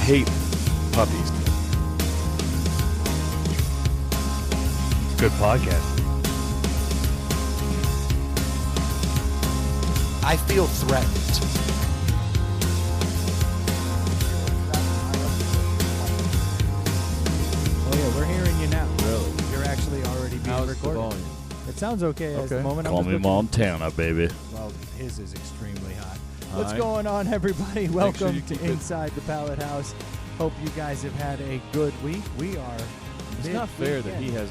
hate puppies. Good podcast. I feel threatened. Oh yeah, we're hearing you now. Really? You're actually already being How's the recorded. volume? It sounds okay at the moment. I'm Call just me looking- Montana, baby. Well, his is extremely hot. Hi. What's going on, everybody? sure Welcome you to keep it- Inside the Pallet House. Hope you guys have had a good week. We are. It's not fair that he has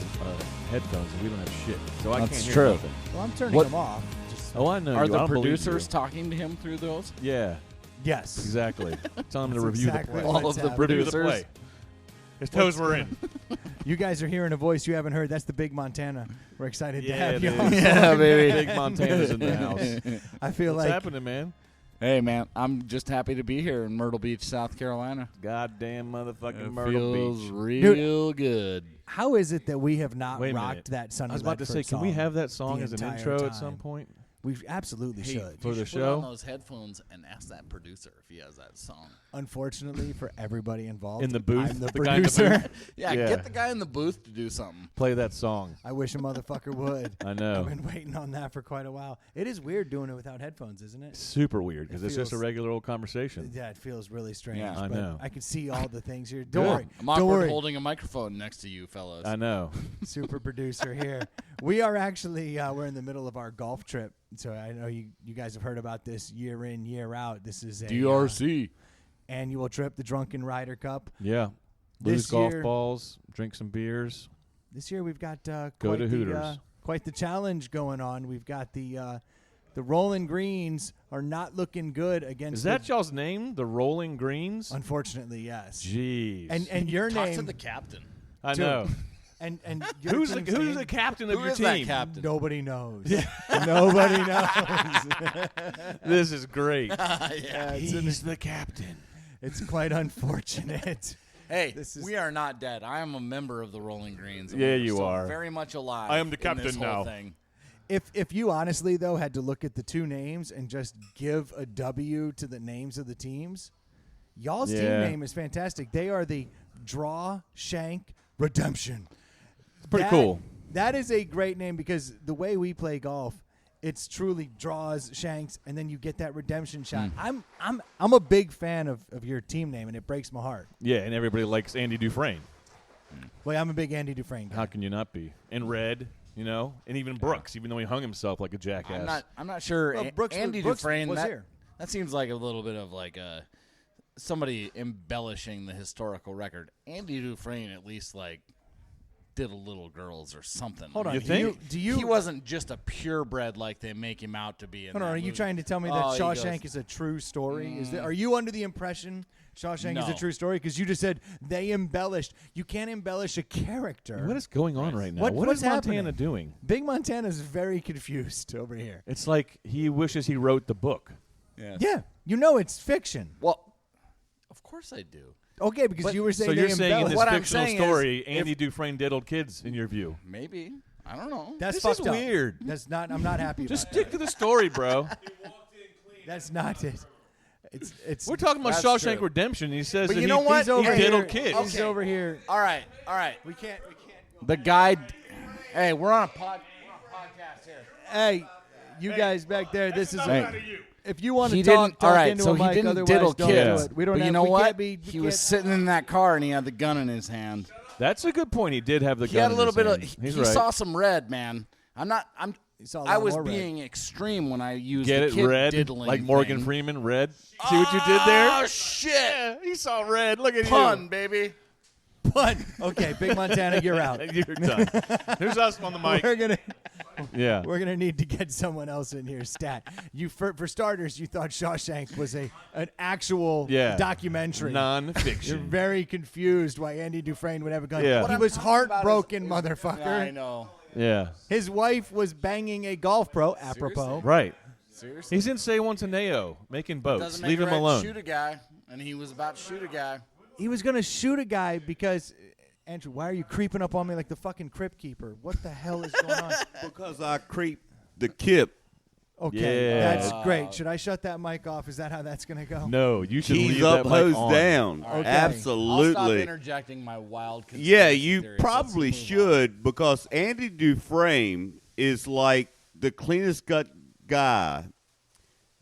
headphones and we don't have shit. So I That's can't hear true. nothing. Well, I'm turning What- them off. Just Oh, I know. Are you. I the don't believe producers you. talking to him through those? Yeah, yes. exactly. Tell him to That's review exactly the what play. All it's of the happening. Review the producers. play. His toes were in. You guys are hearing a voice you haven't heard. That's the Big Montana. We're excited to have you dude. on. Yeah, baby. Big Montana's in the house. I feel What's like happening, man? Hey, man, I'm just happy to be here in Myrtle Beach, South Carolina. Goddamn motherfucking It Myrtle feels Beach. real good. how is it that we have not Wait a rocked minute. that Sunny I was about to say, Ledford can we song have that song the as an entire intro time? at some point? We absolutely should. For the Put show? on those headphones and ask that producer if he has that song. Unfortunately for everybody involved, In the booth? I'm the The guy in the producer. Yeah, Yeah. get the guy in the booth to do something. Play that song. I wish a motherfucker would. I I've know. been waiting on that for quite a while. It is weird doing it without headphones, isn't it? Super weird because It it's just a feels- regular old conversation. Yeah, it feels really strange. Yeah. I but know. I can see all the things here. Good. Don't worry. I'm Don't awkward worry. holding a microphone next to you, fellas. I know. Super producer here. We are actually we're in the middle of our golf trip. So I know you guys have heard about this year in, year out. This is a DRC. annual trip, the Drunken Ryder Cup. Yeah. This Lose golf year- balls, drink some beers. This year we've got Go quite to Hooters. quite the challenge going on. We've got the Rolling Greens are not looking good against. Is that y'all's name? The Rolling Greens? Unfortunately, yes. Jeez. And your Talk name to the captain. I Dude. know. and your Who's team's the name? captain of Who your is team? that captain? Nobody knows. Nobody knows. This is great. Yeah. He's the captain. It's quite unfortunate. Hey, This is- we are not dead. I am a member of the Rolling Greens. and Yeah, we're you still are. Very much alive. I am the in captain this whole now. Thing. If you honestly though had to look at the two names and just give a W to the names of the teams, y'all's team Yeah. name is fantastic. They are the Shawshank Redemption. It's pretty cool. That is a great name because the way we play golf, it's truly draws, shanks, and then you get that redemption shot. I'm a big fan of your team name, and it breaks my heart. Yeah, and everybody likes Andy Dufresne. Well, I'm a big Andy Dufresne guy. How can you not be? And Red, you know, and even Brooks, even though he hung himself like a jackass. I'm not sure. Well, Andy Brooks Dufresne was that, here. that seems like a little bit of like somebody embellishing the historical record. Andy Dufresne at least like did a little girls or something. Hold on. You think? Do you? He wasn't just a purebred like they make him out to be. In Hold on. that Are you movie. trying to tell me that Oh, he Shawshank goes- is a true story? Are you under the impression Shawshank is a No. true story? Because you just said they embellished. You can't embellish a character. What is going on right now? What- what what's is Montana happening? doing? Big Montana's very confused over here. It's like he wishes he wrote the book. Yeah. Yeah, you know it's fiction. Well, of course I do. Okay, because you were saying So they you're saying in embellished. this What I'm fictional saying is, story, if- Andy Dufresne diddled kids, in your view? Maybe. I don't know. That's This fucked is up. weird. That's not. I'm not happy. Just about stick to the story, bro. that. That's not it. It's. We're talking about That's Shawshank true. Redemption. He says But that you know what? He's over he here. diddled kids. He's over here. All right. We can't. The guy. Hey, we're on a podcast here. Hey, you guys back there. This is. Hey. If you want to He talk didn't. All right, into so a he mic, didn't otherwise diddle don't kids. do it. We don't but have, you know we what? Can't be, we He was can't- sitting in that car and he had the gun in his hand. That's a good point. He did have the He gun. had a in little his bit of. hand. He He's right. saw some red, man. saw a lot I was more red. being extreme when I used Get the it kid red, diddling like Morgan thing. Freeman. Red. See what you did there? Oh shit! Yeah, he saw red. Look at Pun, baby. But okay, Big Montana, you're out. you. You're done. Who's us on the mic? We're Yeah. gonna need to get someone else in here. Stat. You for starters, you thought Shawshank was an actual documentary. You're Non-fiction. very confused why Andy Dufresne would have a gun. Yeah. What He I'm was talking about heartbroken, motherfucker. I know. Yeah. His wife was banging a golf pro, apropos. Right. Seriously. He's in Say Monteneo making boats. Doesn't make Leave it him right to alone. Shoot a guy, and he was about to shoot a guy. He was gonna shoot a guy because Andrew, why are you creeping up on me like the fucking crypt keeper? What the hell is going on? Because I creep the kip Okay, Yeah. that's great. Should I shut that mic off? Is that how that's going to go? No, you should Keys leave up, that mic hose on. down. Okay. I'll stop Absolutely. interjecting my wild Yeah, conspiracy you theories. Let's probably move on. should, because Andy Dufresne is like the cleanest cut guy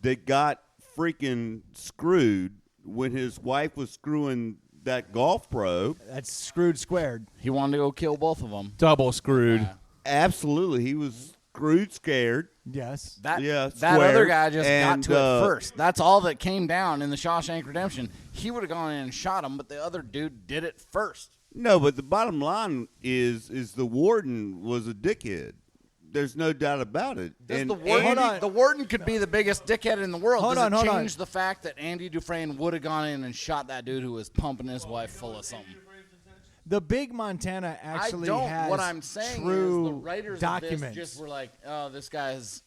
that got freaking screwed when his wife was screwing that golf pro. That's screwed squared. He wanted to go kill both of them. Double screwed. Yeah. Absolutely. He was screwed scared. Yes. That Yeah, that other squared. guy just And, got to it first. That's all that came down in the Shawshank Redemption. He would have gone in and shot him, but the other dude did it first. No, but the bottom line is the warden was a dickhead. There's no doubt about it. And Hold on. The warden could be the biggest dickhead in the world. Hold Does on, it hold change on. the fact that Andy Dufresne would have gone in and shot that dude who was pumping his wife full of something? The Big Montana actually I don't. has What I'm saying true is the writers documents. of this just were like, "Oh, this guy's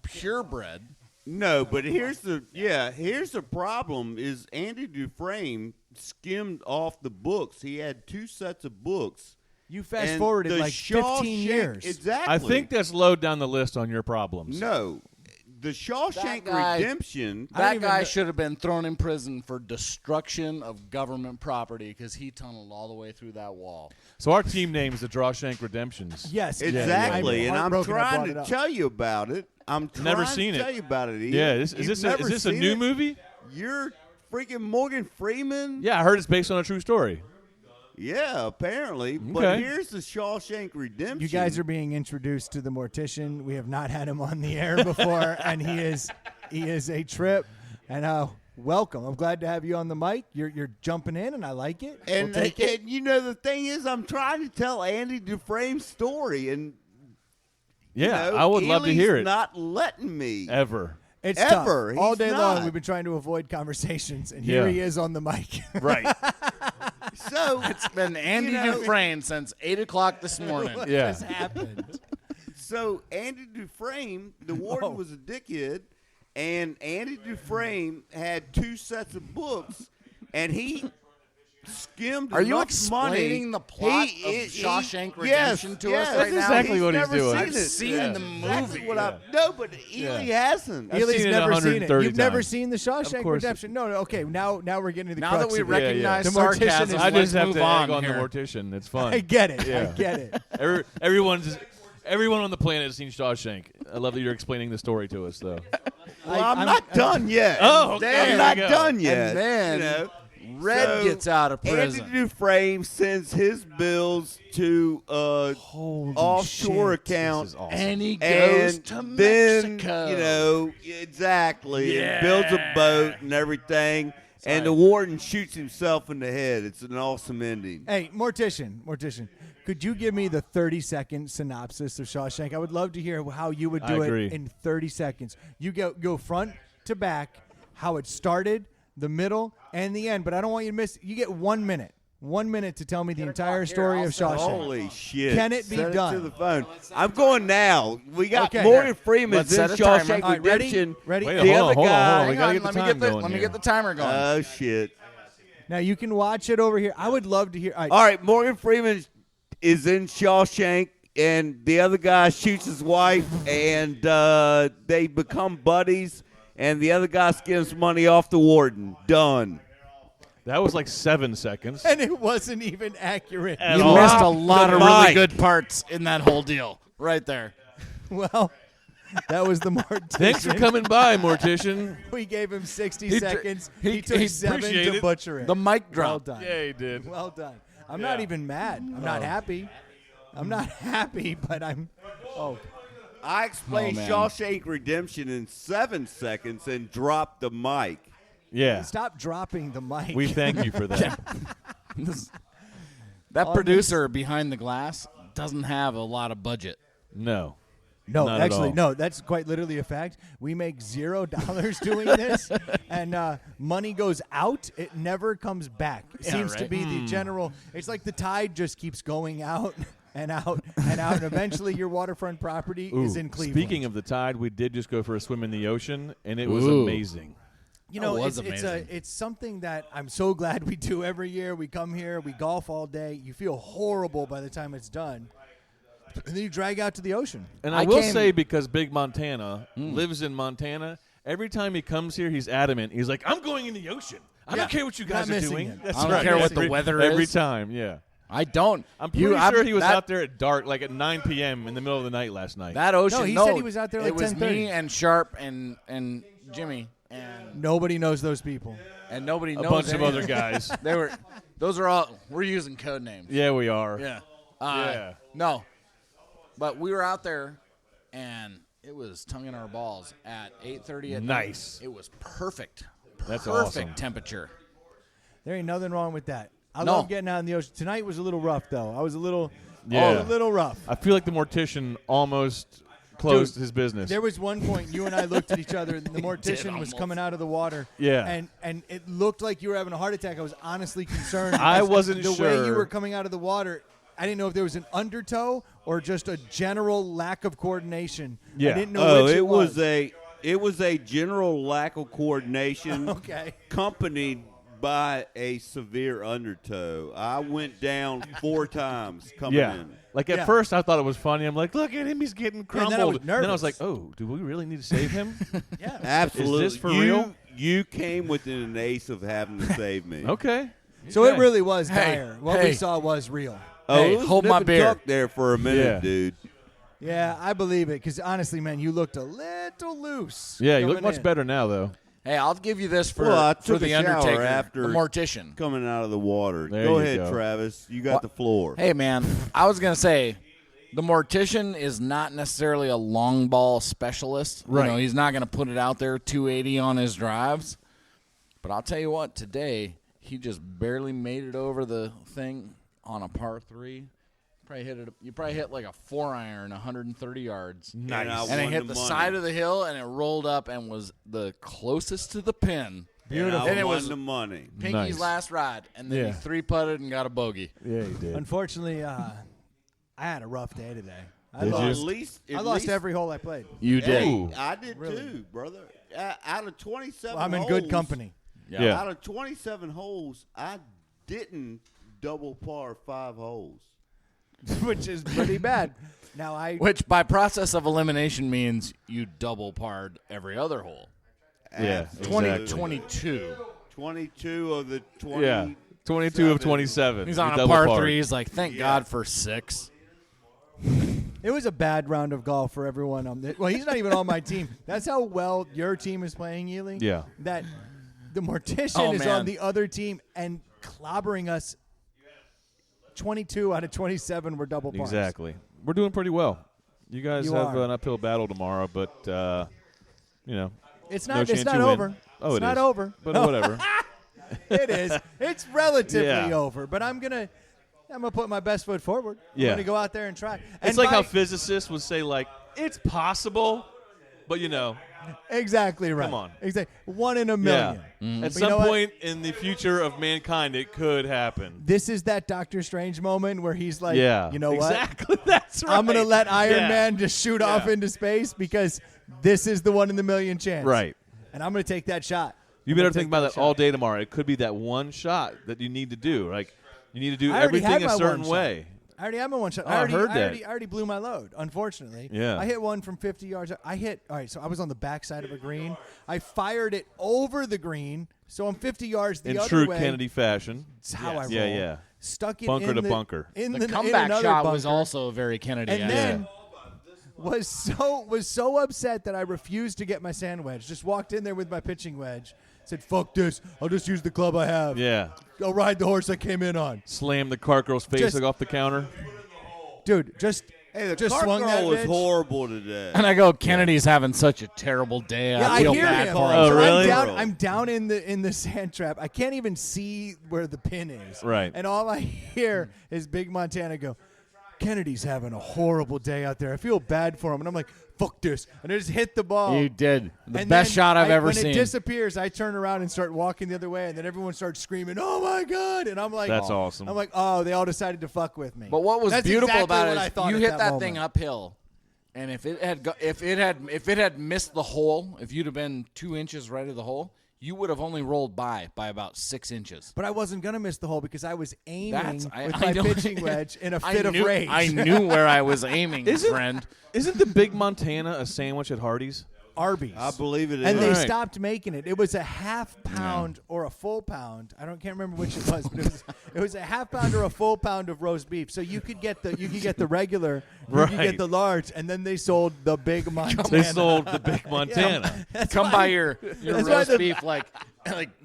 purebred." no, but here's the problem is Andy Dufresne skimmed off the books. He had 2 sets of books. You fast And forwarded the like 15 Shawshank- years. Exactly. I think that's low down the list on your problems. No. The Shawshank That guy- Redemption. I don't That even guy know- should have been thrown in prison for destruction of government property because he tunneled all the way through that wall. So our team name is the Shawshank Redemptions. Yes, Exactly. And I'm heartbroken I trying brought it to up. tell you about it. I'm trying Never to seen it. tell you about it. Ian. Yeah, is You've this never a seen new it? movie? You're freaking Morgan Freeman? Yeah, I heard it's based on a true story. Yeah, apparently. But Okay. here's the Shawshank Redemption. You guys are being introduced to the mortician. We have not had him on the air before, and he is a trip. And welcome. I'm glad to have you on the mic. You're jumping in, and I like it. And, we'll take it. and you know the thing is, I'm trying to tell Andy Dufresne's story, and Yeah, you know, I would love to Ely's hear it. Not letting me. Ever. It's ever. tough. All He's day not. long, we've been trying to avoid conversations, and here Yeah. he is on the mic. Right. So It's been Andy You know- Dufresne since 8 o'clock this morning. What Yeah. just happened? So Andy Dufresne, the warden, No. was a dickhead, and Andy Dufresne had 2 sets of books, and he skimmed. Are you enough explaining money. the plot of Shawshank Redemption to us yes. right That's now? exactly what he's never doing. seen I've it. seen Yeah. the That's movie. what no, but Ely hasn't. I've Ely's seen it never seen it. 130 You've never times. seen the Shawshank course. Redemption? No. Okay, now we're getting to the Now crux that we of it. recognize The mortician sarcasm, is- I let's just have move to egg on here. the mortician. It's fun. I get it. Yeah. I get it. Everyone on the planet has seen Shawshank. I love that you're explaining the story to us, though. Well, I'm not done yet. Oh, okay, I'm there not we go. done yet. And then you know? Red So, gets out of prison. Andy Dufresne sends his bills to offshore shit. account. This is awesome. And he goes And to then, Mexico. you know, exactly, Yeah. and builds a boat and everything, and the warden shoots himself in the head. It's an awesome ending. Hey, mortician, could you give me the 30-second synopsis of Shawshank? I would love to hear how you would do I agree. it in 30 seconds. You go front to back, how it started, the middle, and the end. But I don't want you to miss. You get 1 minute. 1 minute to tell me the entire story of Shawshank. Holy shit. Can it be Set done? to the phone. I'm going now. We got Okay. Morgan Freeman's Let's in set a timer. Shawshank All right, ready? Redemption. Ready? Wait, The hold on, other hold on. guy- We gotta get the time going let me here. get the timer going. Oh, shit. Now you can watch it over here. I would love to hear. All right. All right, Morgan Freeman is in Shawshank, and the other guy shoots his wife, and they become buddies, and the other guy skims money off the warden. Done. That was like 7 seconds. And it wasn't even accurate. At You all. missed a lot The of really mic. good parts in that whole deal right there. Well, that was the mortician. Thanks for coming by, mortician. We gave him 60 He tr- seconds. he- He took he 7 appreciated to it. butcher it. The mic drop. Well done. Yeah, he did. Well done. I'm not Yeah. even mad. I'm not happy. I'm not happy, but I'm. Oh, I explained Oh, man. Shawshank Redemption in 7 seconds and dropped the mic. Yeah. stop dropping the mic. We thank you for that. That On producer behind the glass doesn't have a lot of budget. No. No, Not at actually, all. no. That's quite literally a fact. We make $0 doing this, and money goes out. It never comes back. It seems to right. be the general. It's like the tide just keeps going out and out and out, and eventually your waterfront property is Ooh, in Cleveland. Speaking of the tide, we did just go for a swim in the ocean, and it was Ooh. amazing. You know, That was it's amazing. it's something that I'm so glad we do every year. We come here, we golf all day. You feel horrible by the time it's done. And then you drag out to the ocean. And I will say, because Big Montana lives in Montana, every time he comes here, he's adamant. He's like, I'm going in the ocean. I don't care what you guys are doing. Him. I don't care what the weather is. Every time, yeah. I don't. I'm pretty sure he was out there at dark, like at 9 p.m. in the middle of the night last night. That ocean. No, he said he was out there like 10:30. It was me and Sharp and Jimmy and nobody knows those people. And nobody knows a bunch of anything. other guys. Those are all. We're using code names. Yeah, we are. Yeah. Yeah. No. But we were out there, and it was tonguing our balls at 8:30 at night. Nice. It was perfect. That's perfect awesome. temperature. There ain't nothing wrong with that. I No. love getting out in the ocean. Tonight was a little rough, though. I was a little rough. I feel like the mortician almost closed his business. There was one point you and I looked at each other, and the mortician was coming out of the water. Yeah. And it looked like you were having a heart attack. I was honestly concerned. I because wasn't the sure. way you were coming out of the water, I didn't know if there was an undertow or just a general lack of coordination. Yeah. I didn't know which it was. It was a general lack of coordination Okay. accompanied by a severe undertow. I went down 4 times coming in. Like at Yeah. first I thought it was funny. I'm like, look at him, he's getting crumbled. then I was And then I was like, nervous. oh, do we really need to save him? Yeah. Absolutely. Is this for real? You came within an ace of having to save me. Okay. So it really was Hey, dire. What we hey. saw was real. Oh, Hey, it was hold my nip and beer. tuck there for a minute, Yeah. dude. Yeah, I believe it. Because honestly, man, you looked a little loose. Yeah, you look coming much in. better now, though. Hey, I'll give you this for, Well, I for took the a shower Undertaker, after the mortician. Coming out of the water. There Go you ahead, go. Travis. You got the floor. Hey, man, I was going to say, the mortician is not necessarily a long ball specialist. Right. You know, he's not going to put it out there 280 on his drives. But I'll tell you what, today, he just barely made it over the thing on a par 3. You probably hit like a 4-iron, 130 yards. Nice. And it won hit the the money. side of the hill, and it rolled up and was the closest to the pin. Beautiful. And it won was the money. Pinky's Nice. last ride, and then Yeah. he 3-putted and got a bogey. Yeah, you did. Unfortunately, I had a rough day today. Did you? At least I lost every hole I played. You Hey, did. I did Really? too, brother. Out of 27 Well, I'm in holes, good company. Yeah. Out of 27 holes, I didn't double par 5 holes. Which is pretty bad. Now Which, by process of elimination, means you double parred every other hole. Yeah, Absolutely. exactly. 22. 22 of the 20. Yeah. 22 of 27. He's You on a double par parred. 3. He's like, thank God for 6. it was a bad round of golf for everyone. Well, he's not even on my team. That's how well your team is playing, Ely. Yeah. That the mortician is man. on the other team and clobbering us. 22 out of 27 were double pars. Exactly. We're doing pretty well. You guys You have are. an uphill battle tomorrow, but, you know. It's No not. chance It's not you win. over. Oh, it's it not is. over. But No, whatever. it is. It's relatively Yeah. over. But I'm gonna put my best foot forward. Yeah. I'm gonna go out there and try. It's And like how by- physicists would say, like, it's possible, but, you know. Exactly right. Come on. Exactly. 1 in a Yeah. million. At But you some know what? point in the future of mankind, it could happen. This is that Doctor Strange moment where he's like, Yeah. you know what? Exactly. That's right. I'm going to let Iron Yeah. Man just shoot off Yeah. into space because this is the 1 in a million chance. Right. And I'm going to take that shot. You I'm better gonna think take about that shot. all day tomorrow. It could be that one shot that you need to do. Like, you need to do I already had everything a my certain one way. shot. I already had my one shot. Oh, I heard that. I already blew my load, unfortunately. Yeah. I hit one from 50 yards. All right, so I was on the backside of a green. I fired it over the green, so I'm 50 yards the In other true way. Kennedy fashion. That's how I roll. Yeah, yeah. Stuck it Bunker in to the, bunker. In The in comeback another shot bunker. was also very Kennedy. And then was so upset that I refused to get my sand wedge. Just walked in there with my pitching wedge. Said, "Fuck this! I'll just use the club I have. Yeah. I'll ride the horse I came in on." Slam the cart girl's face Just- like off the counter. Dude, just Hey, the just cart swung that girl was bitch. horrible today. And I go, Kennedy's having such a terrible day. Yeah, I feel hear bad him. for him. Oh, So really? I'm down in the sand trap. I can't even see where the pin is. Right. And all I hear is Big Montana go, "Kennedy's having a horrible day out there. I feel bad for him." And I'm like, "Fuck this!" And I just hit the ball. You did. The And best then shot I've ever when seen. When it disappears, I turn around and start walking the other way, and then everyone starts screaming, "Oh my god!" And I'm like, That's awesome. I'm like, "Oh, they all decided to fuck with me." But what was That's beautiful exactly about what I it thought is you at hit that moment. thing uphill, and if it had missed the hole, if you'd have been 2 inches right of the hole, you would have only rolled by about 6 inches. But I wasn't going to miss the hole because I was aiming with I my know. pitching wedge in a fit of rage. I knew where I was aiming, friend. Isn't the Big Montana a sandwich at Hardee's? Arby's. I believe it is. And they Right. stopped making it. It was a half pound or a full pound. Can't remember which it was, but it was a half pound or a full pound of roast beef. So you could get the regular, you could Right. get the large, and then they sold the Big Montana. They sold the Big Montana. Come by your that's why roast beef like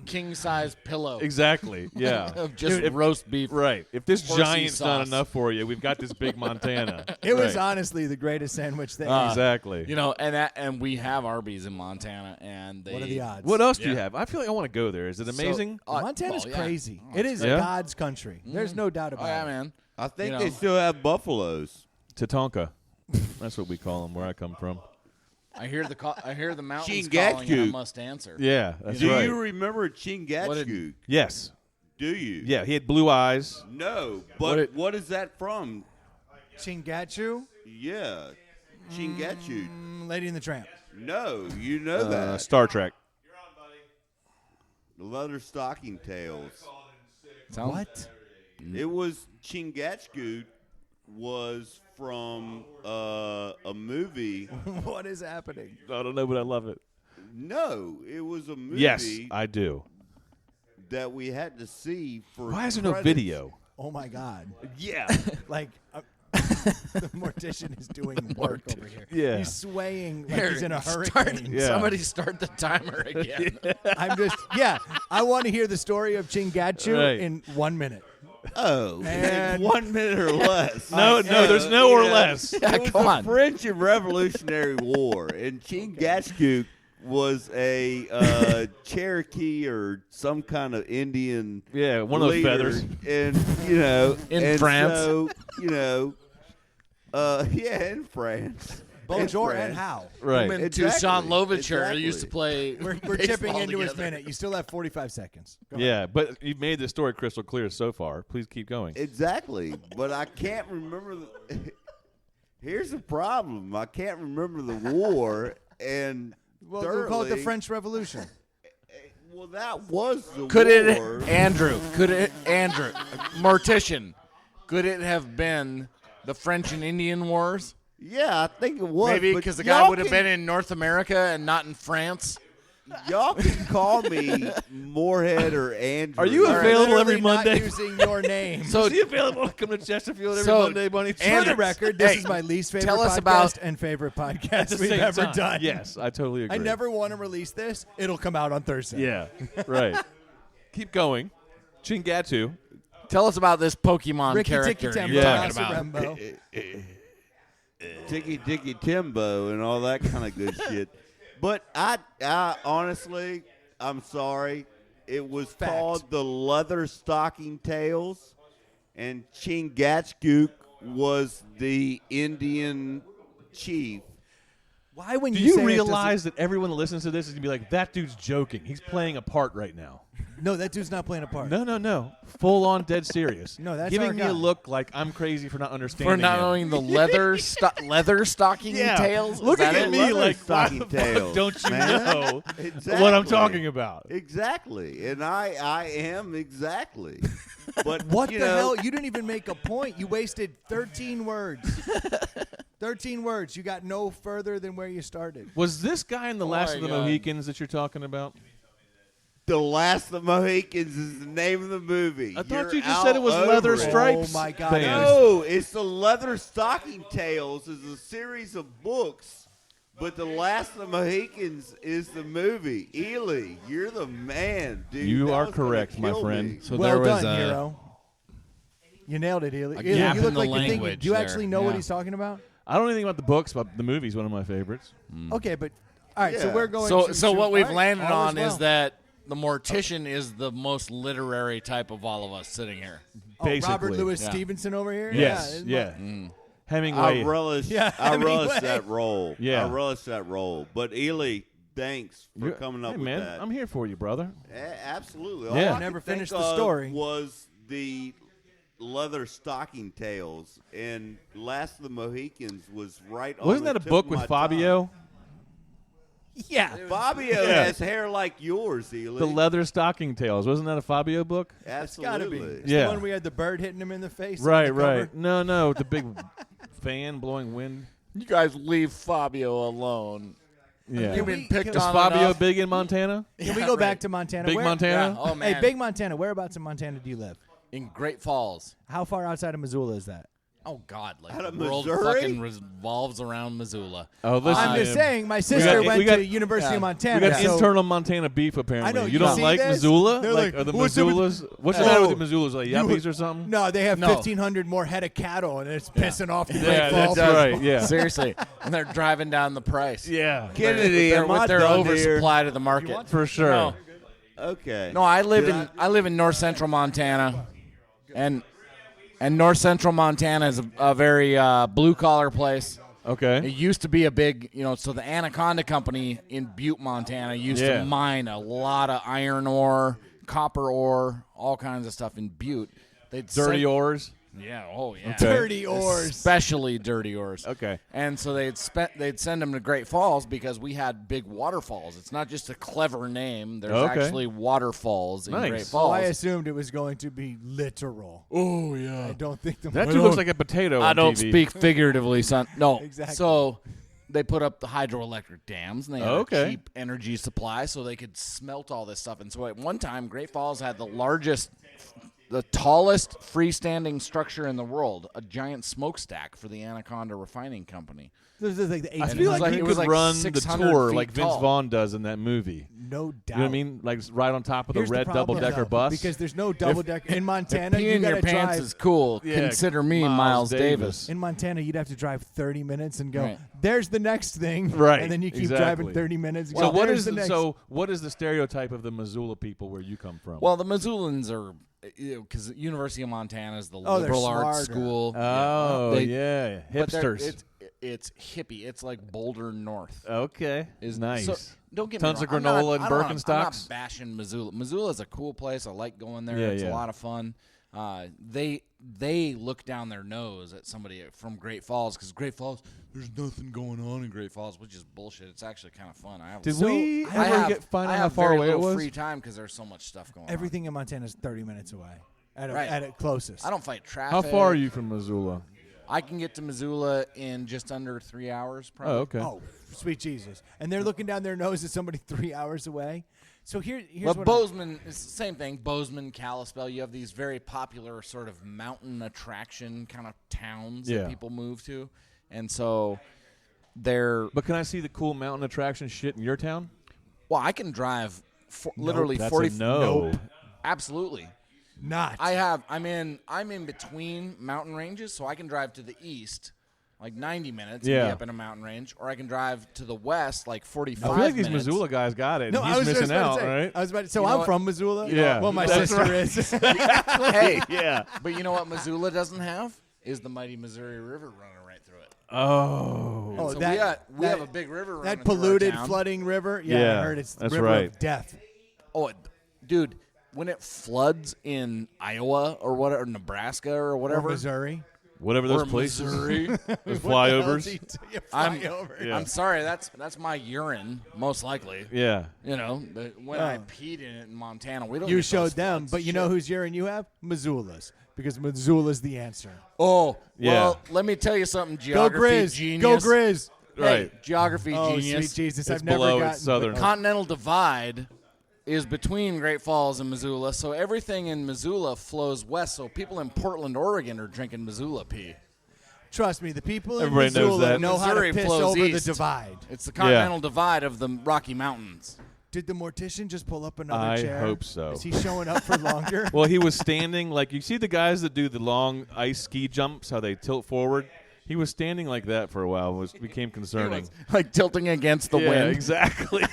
king size pillow Exactly. Yeah. of just roast beef. Right. If this Horsey giant's not sauce. enough for you, we've got this Big Montana. It was Right. honestly the greatest sandwich they Exactly. You know, and we have Arby's in Montana, and they. What are the odds? What else do you Yeah. have? I feel like I want to go there. Is it amazing? Montana's well, yeah. crazy. It is Yeah? God's country. There's no doubt Oh about yeah, it. man. I think You they know. still have buffaloes. Tatonka. That's what we call them where I come from. I hear the mountains Chingachgook. calling, and I must answer. Yeah, that's Do right. you remember What Chingachgook? did- Yes. Do you? Yeah, he had blue eyes. No, What but it- what is that from? Chingachu, Yeah, Chingachgook. Lady and the Tramp. No, you know that. Star Trek. The leather stocking tails. What? It was Chingachgook was from a movie. What is happening? I don't know, but I love it. No, it was a movie Yes, I do. that we had to see for. Why is there no credits. video? Oh my God! Yeah. Like the mortician is doing work over here. Yeah. He's swaying like Here, he's in a start- hurricane. Yeah. Somebody start the timer again. I'm just I want to hear the story of Chingachu Right. in 1 minute. Oh, And- 1 minute or less. No, there's no or less. Yeah, It was come the on. French and Revolutionary War, and Chingachgook was a Cherokee or some kind of Indian. Yeah, one of those leader. feathers. And In and France? So, in France. Bonjour In and France. how? Right. Him and Exactly, Toussaint Louverture exactly. used to play. We're baseball chipping into his together. minute. You still have 45 seconds. Go ahead. Yeah, but you've made the story crystal clear so far. Please keep going. Exactly, but I can't remember. Here's the problem: I can't remember the war, and Well, we'll call it the thirdly- French Revolution. Well, that was the Could war. it, Andrew? Mortician? Could it have been the French and Indian Wars? Yeah, I think it was. Maybe but because the guy y'all would have can- been in North America and not in France. Y'all can call me Moorhead or Andrew. Are you We're available every literally not Monday? using your name. So Is he available to come to Chesterfield every So, Monday, Bunny? For and- the record, this Hey, is my least favorite tell us podcast about- and favorite At podcast the we've same ever time. done. Yes, I totally agree. I never want to release this. It'll come out on Thursday. Yeah, right. Keep going. Chingatu. tell us about this Pokemon Ricky character Tikki Tembo, you're Yeah. talking about. Rembo. Ticky Ticky Timbo and all that kind of good shit. But I honestly, I'm sorry. It was Fact. called the Leather Stocking Tails, and Chingachgook was the Indian chief. Why when Do you you say it realize that everyone that listens to this is going to be like, that dude's joking. He's playing a part right now. doesn't- no, that dude's not playing a part. No. Full on dead serious. No, that's Giving our me a guy. look like I'm crazy for not understanding For not him. knowing the leather stocking Yeah. tails. Look Is that at it? me Leather like, why stocking the fuck tails, don't you man. know Exactly. what I'm talking about? Exactly, and I am exactly. But What you the know, hell? You didn't even make a point. You wasted 13 words. 13 words. You got no further than where you started. Was this guy in The Last my of the God. Mohicans that you're talking about? The Last of the Mohicans is the name of the movie. I thought You're you just out said it was over Leather it. Stripes. Oh, my God. band. No, it's the Leather Stocking Tales is a series of books, but The Last of the Mohicans is the movie. Ely, you're the man, dude. You That are was gonna correct, my kill friend. me. So well there was done, a, hero. You nailed it, Ely. a Ely, gap you look in the like you're thinking. language Do you there. actually know what Yeah. he's talking about? I don't know anything about the books, but the movie's one of my favorites. Okay, but all right. So Yeah. we're going. So what we've all right, landed all on well. is that the mortician is the most literary type of all of us sitting here. Basically. Robert Louis Yeah. Stevenson over here. Yes, Yeah. yeah. I Hemingway. relish. Yeah, I relish Hemingway. that role. Yeah. I relish that role. But Ely, thanks for You're- coming up hey, with man, that. I'm here for you, brother. Absolutely. Yeah. All I Never could think finished the of story. Was the Leather Stocking Tales, and Last of the Mohicans was right on Wasn't the that a tip book of with my Fabio? Yeah. Fabio has hair like yours, Ely. The leather stocking tails. Wasn't that a Fabio book? Absolutely. Gotta be. It's Yeah. the one we had the bird hitting him in the face. on Right, the right. cover. No, the big fan blowing wind. You guys leave Fabio alone. Yeah. You've been picked Is Is on Fabio enough. big in Montana? Can we go back to Montana? Big Where- Montana? Yeah. Oh, man. Hey, Big Montana. Whereabouts in Montana do you live? In Great Falls. How far outside of Missoula is that? Oh, God. Like, Out the of world Missouri? fucking revolves around Missoula. Oh, listen. I'm just man. saying. My sister we went got- to University yeah. of We Montana. got so internal Montana beef, apparently. I know, You you don't see like this? Missoula? They're like, are the "What's up with-" Missoulas? What's the Oh. matter with the Missoulas? Like yuppies or something? No, they have No. 1,500 more head of cattle, and it's pissing off the Yeah, Great Falls. that's right. Yeah. Seriously. And they're driving down the price. Yeah. Kennedy, With am I their done oversupply to the market. For sure. No. here? Okay. No, I live in north central Montana, and north central Montana is a very blue collar place. It Okay. used to be a big, so the Anaconda Company in Butte, Montana, used Yeah. to mine a lot of iron ore, copper ore, all kinds of stuff in Butte. They'd Dirty ores. Yeah. Oh yeah. Okay. Dirty ores. Especially dirty ores. Okay. And so they'd send them to Great Falls because we had big waterfalls. It's not just a clever name. There's Okay. actually waterfalls in Nice. Great So Falls. I assumed it was going to be literal. Oh yeah. I don't think the That dude looks like a potato I on don't TV. speak figuratively, son. No. Exactly. So they put up the hydroelectric dams, and they had Okay. a cheap energy supply so they could smelt all this stuff. And so at one time, Great Falls had the tallest freestanding structure in the world, a giant smokestack for the Anaconda Refining Company. This is like the I 18 feel was like like- he it could was like run the 600 tour feet like Vince tall. Vaughn does in that movie. no doubt. You know what I mean? Like right on top of Here's the red problem, double-decker though, bus. because there's no double decker in Montana. Peeing You in your gotta pants drive. is cool. Yeah, Consider me Miles Davis. In Montana, you'd have to drive 30 minutes and go, Right. there's the next thing. Right, And then you keep exactly. driving 30 minutes. And so go, what "There's is the next." what is the stereotype of the Missoula people where you come from? Well, the Missoulans are, because University of Montana is the Oh, they're liberal arts smarter. school. oh They- yeah, But they're- hipsters. It's hippie. It's like Boulder North. Okay, Is nice. So, don't get Tons me of wrong. granola and I'm not Birkenstocks? bashing Missoula. Missoula's a cool place. I like going there. Yeah, It's yeah. a lot of fun. They look down their nose at somebody from Great Falls because Great Falls, there's nothing going on in Great Falls, which is bullshit. It's actually kind of fun. I have Did So, we I ever find I out how have far very away it little was? free time because there's so much stuff going Everything in Montana is 30 minutes away at Right. at closest. on. I don't fight traffic. How far are you from Missoula? I can get to Missoula in just under 3 hours. Probably. Oh, okay. Oh, sweet Jesus. And they're looking down their nose at somebody 3 hours away. So here's Well, what Bozeman is the same thing. Bozeman, Kalispell, you have these very popular sort of mountain attraction kind of towns Yeah. that people move to. And so they're, But can I see the cool mountain attraction shit in your town? well, I can drive literally That's 40 a no. Absolutely. not. I'm in between mountain ranges, so I can drive to the east like 90 minutes and Yeah. be up in a mountain range, or I can drive to the west like 45 I feel like these minutes. Missoula guys got it. No, and I he's was just missing about out, to say. right? I was about to, so You know I'm what? from Missoula. Yeah. Well, my That's sister is. Hey, yeah. but you know what Missoula doesn't have is the mighty Missouri River running right through it. Oh. Oh, So that- we have that- a big river running That through our polluted, town. flooding river. Yeah, Yeah, I heard it's the that's river right. of death. Oh, dude, when it floods in Iowa or whatever, Nebraska or Or whatever, Missouri. Whatever those or places. Missouri, Those flyovers. I'm, Yeah. I'm sorry, that's my urine, most likely. Yeah. You know, but when I peed in it in Montana, we don't. You get showed those them, floods. but you know Shit. whose urine you have? Missoula's. Because Missoula's the answer. Oh, Yeah. well, let me tell you something. Go Geography Grizz. genius. Go Grizz. Hey, Right. geography Oh, genius. sweet Jesus. It's I've never below, gotten. it's southern. Continental Divide is between Great Falls and Missoula, so everything in Missoula flows west. So people in Portland, Oregon, are drinking Missoula pee. Trust me, the people in Everybody knows Missoula that. know how to Missouri piss flows over east. the divide. It's the Continental Divide of the Rocky Mountains. Did the mortician just pull up another I chair? hope so. Is he showing up for longer? Well, he was standing like you see the guys that do the long ice ski jumps, how they tilt forward. He was standing like that for a while. It became concerning. Like tilting against the yeah, wind. exactly.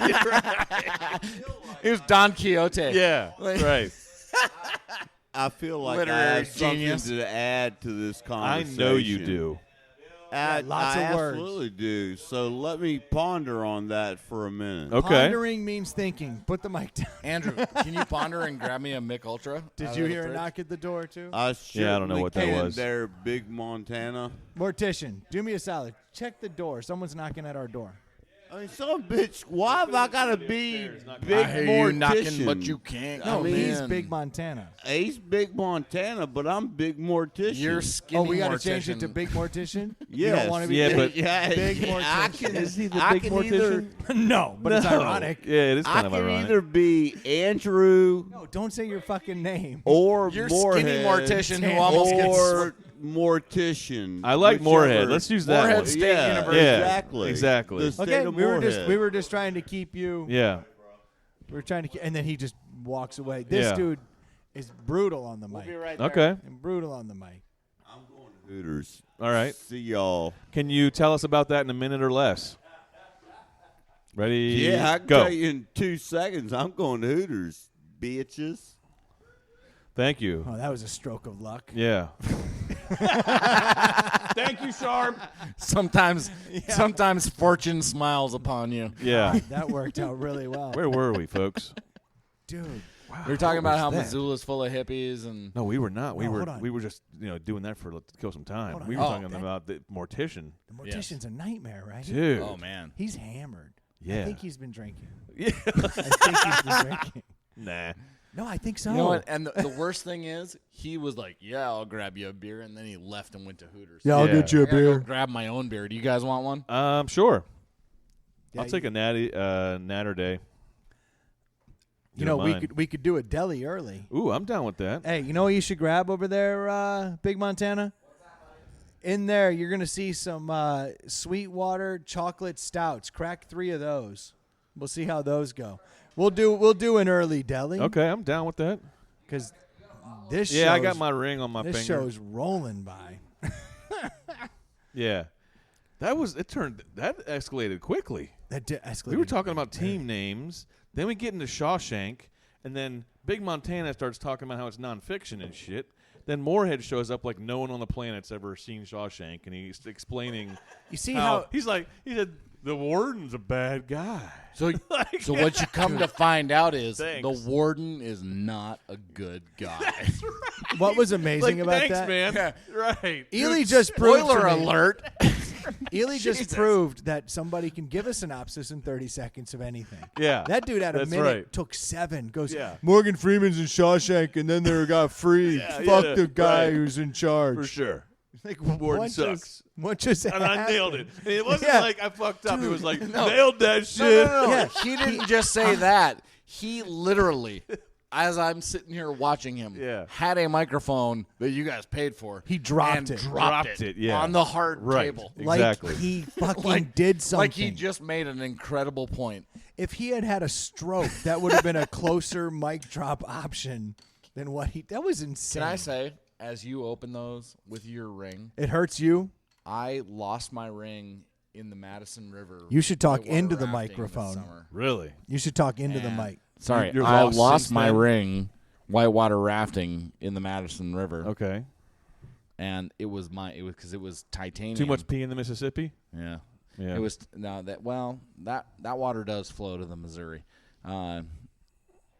He was Don Quixote. yeah, right. I feel like I Literary have something genius. to add to this I conversation. know you do. lots I of words. absolutely do. So let me ponder on that for a minute. Okay. Pondering means thinking. Put the mic down. Andrew, can you ponder and grab me a Mick Ultra? Did out you of the hear a fridge? knock at the door, too? I Yeah, I don't know certainly what that can was. There, Big Montana. Mortician, do me a solid. Check the door. Someone's knocking at our door. I mean, son of a bitch, why have I got to be big I hear you knocking, mortician? but you can't. No, come he's in. Big Montana. He's big Montana, but I'm big mortician. You're skinny. Oh, we got to mortician. change it to Big Mortician? You Yes. don't want to be Yeah, big, but- big I mortician? can, Is he the I big can mortician? No, but it's No. ironic. Yeah, it is I kind of can ironic. either be Andrew No, don't say your fucking name. or You're Moorhead skinny mortician who almost gets. or mortician. I like whichever. Moorhead. Let's use that Moorhead one. State yeah, University. Yeah, exactly. exactly. The state Okay, of we Moorhead. were just trying to keep you. Yeah. We were trying to, and then he just walks away. This Yeah. dude is brutal on the mic. Okay. And brutal on the mic. I'm going to Hooters. All right. See y'all. Can you tell us about that in a minute or less? Ready? Yeah, I can go. tell you in 2 seconds. I'm going to Hooters, bitches. Thank you. Oh, that was a stroke of luck. Yeah. Thank you, Sharp. Sometimes fortune smiles upon you. Yeah. That worked out really well. Where were we, folks? Dude. We were talking about how that? Missoula's full of hippies and No, we were not. No, hold on. We were just doing that to kill some time. Hold on. We were Oh, talking that- about the mortician. The mortician's a nightmare, right? Dude. oh man. He's hammered. Yeah. I think he's been drinking. Yeah. I think he's been drinking. Nah. No, I think so. You know what? And the worst thing is, he was like, "Yeah, I'll grab you a beer," and then he left and went to Hooters. Yeah, I'll Yeah. get you I a gotta go beer. grab my own beer. Do you guys want one? Sure. Yeah, I'll take a natter day. You know, don't mind. we could do a deli early. Ooh, I'm down with that. Hey, you know what you should grab over there, Big Montana? In there, you're gonna see some Sweetwater chocolate stouts. Crack 3 of those. We'll see how those go. We'll do an early deli. Okay, I'm down with that. Because this Yeah, I got show's- my ring on my this finger. show's rolling by. Yeah. That escalated quickly. That escalated. We were talking about team names, then we get into Shawshank, and then Big Montana starts talking about how it's nonfiction and shit. Then Moorhead shows up like no one on the planet's ever seen Shawshank, and he's explaining You see how how he said the warden's a bad guy. So, so what you come to find out is Thanks. the warden is not a good guy. what was amazing about thanks, that? man. Yeah. Right. Ely just proved Spoiler to me- alert. Ely just proved that somebody can give a synopsis in 30 seconds of anything. Yeah. That dude had a That's minute, right. took 7. Goes, Yeah. Morgan Freeman's in Shawshank, and then they got free. Yeah, Fuck yeah, the guy right. who's in charge. For sure. Like, Warden what sucks. What just And I happened? nailed it. And it wasn't Yeah. like I fucked up. It was like, nailed that shit. No. Yeah. He didn't just say that. He literally, as I'm sitting here watching him, Yeah. had a microphone that you guys paid for. He dropped and it. Dropped it. Yeah. On the hard Right. table. Exactly. Like he fucking Like- did something. Like he just made an incredible point. If he had had a stroke, that would have been a closer mic drop option than what he. That was insane. Can I say, as you open those with your ring, It hurts you. I lost my ring in the Madison River. You should talk whitewater into the rafting this microphone. summer. Really? You should talk into the And- mic. Sorry, You're I lost lost since my then? ring whitewater rafting in the Madison River, Okay. and it was because it was titanium. Too much pee in the Mississippi? Yeah. Yeah. It was that water does flow to the Missouri,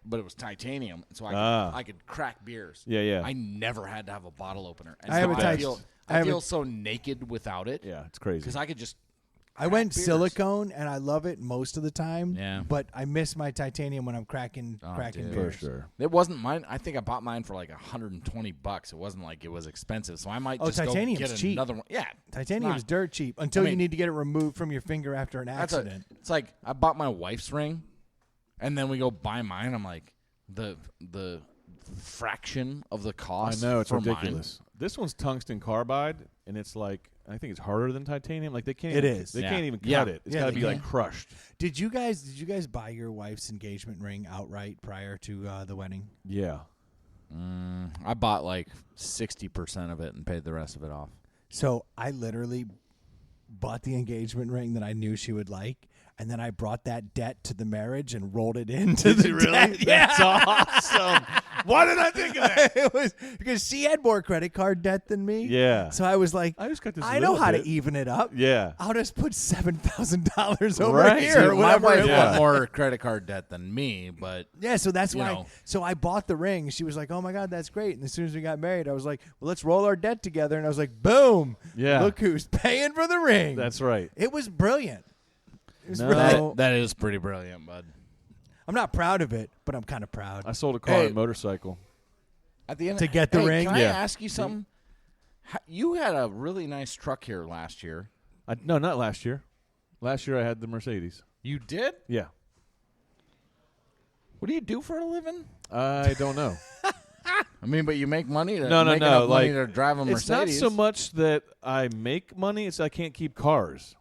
but it was titanium, so I could crack beers. Yeah, yeah. I never had to have a bottle opener. And I have so a tit- feel, I I have a- feel so naked without it. Yeah, it's crazy. Because I could just. I went beers. silicone and I love it most of the time. Yeah. But I miss my titanium when I'm cracking Oh, dude. For beers. sure. It wasn't mine. I think I bought mine for like $120. It wasn't like it was expensive, so I might Oh, just titanium's go get cheap. another one. Yeah, Titanium's not- dirt cheap until you mean- need to get it removed from your finger after an That's accident. it's like I bought my wife's ring, and then we go buy mine. I'm like the fraction of the I cost. know, it's for ridiculous. This one's tungsten carbide, and it's like, I think it's harder than titanium. Like, they can't It even, is. They Yeah. can't even Yeah. cut it. It's Yeah, got to they be, like, can't. crushed. Did you guys buy your wife's engagement ring outright prior to the wedding? Yeah. I bought like 60% of it and paid the rest of it off. So I literally bought the engagement ring that I knew she would like, and then I brought that debt to the marriage and rolled it into the debt. That's awesome. Why did I think of that? It was because she had more credit card debt than me. Yeah. So I was like, I just got this I know little how bit. to even it up. Yeah. I'll just put $7,000 over Right. here. See, or my whatever wife it had was. more credit card debt than me, but Yeah, so that's You why. know. So I bought the ring. She was like, "Oh my god, that's great!" And as soon as we got married, I was like, "Well, let's roll our debt together." And I was like, "Boom! Yeah. Look who's paying for the ring." That's right. It was brilliant. No. That is pretty brilliant, bud. I'm not proud of it, but I'm kind of proud. I sold a car and motorcycle. At the end To get the ring? Can I Yeah. ask you something? You had a really nice truck here last year. No, not last year. Last year I had the Mercedes. You did? Yeah. What do you do for a living? I don't know. I mean, but you make money to No, make enough money like, to drive a it's not Mercedes. so much that I make money; it's I can't keep cars.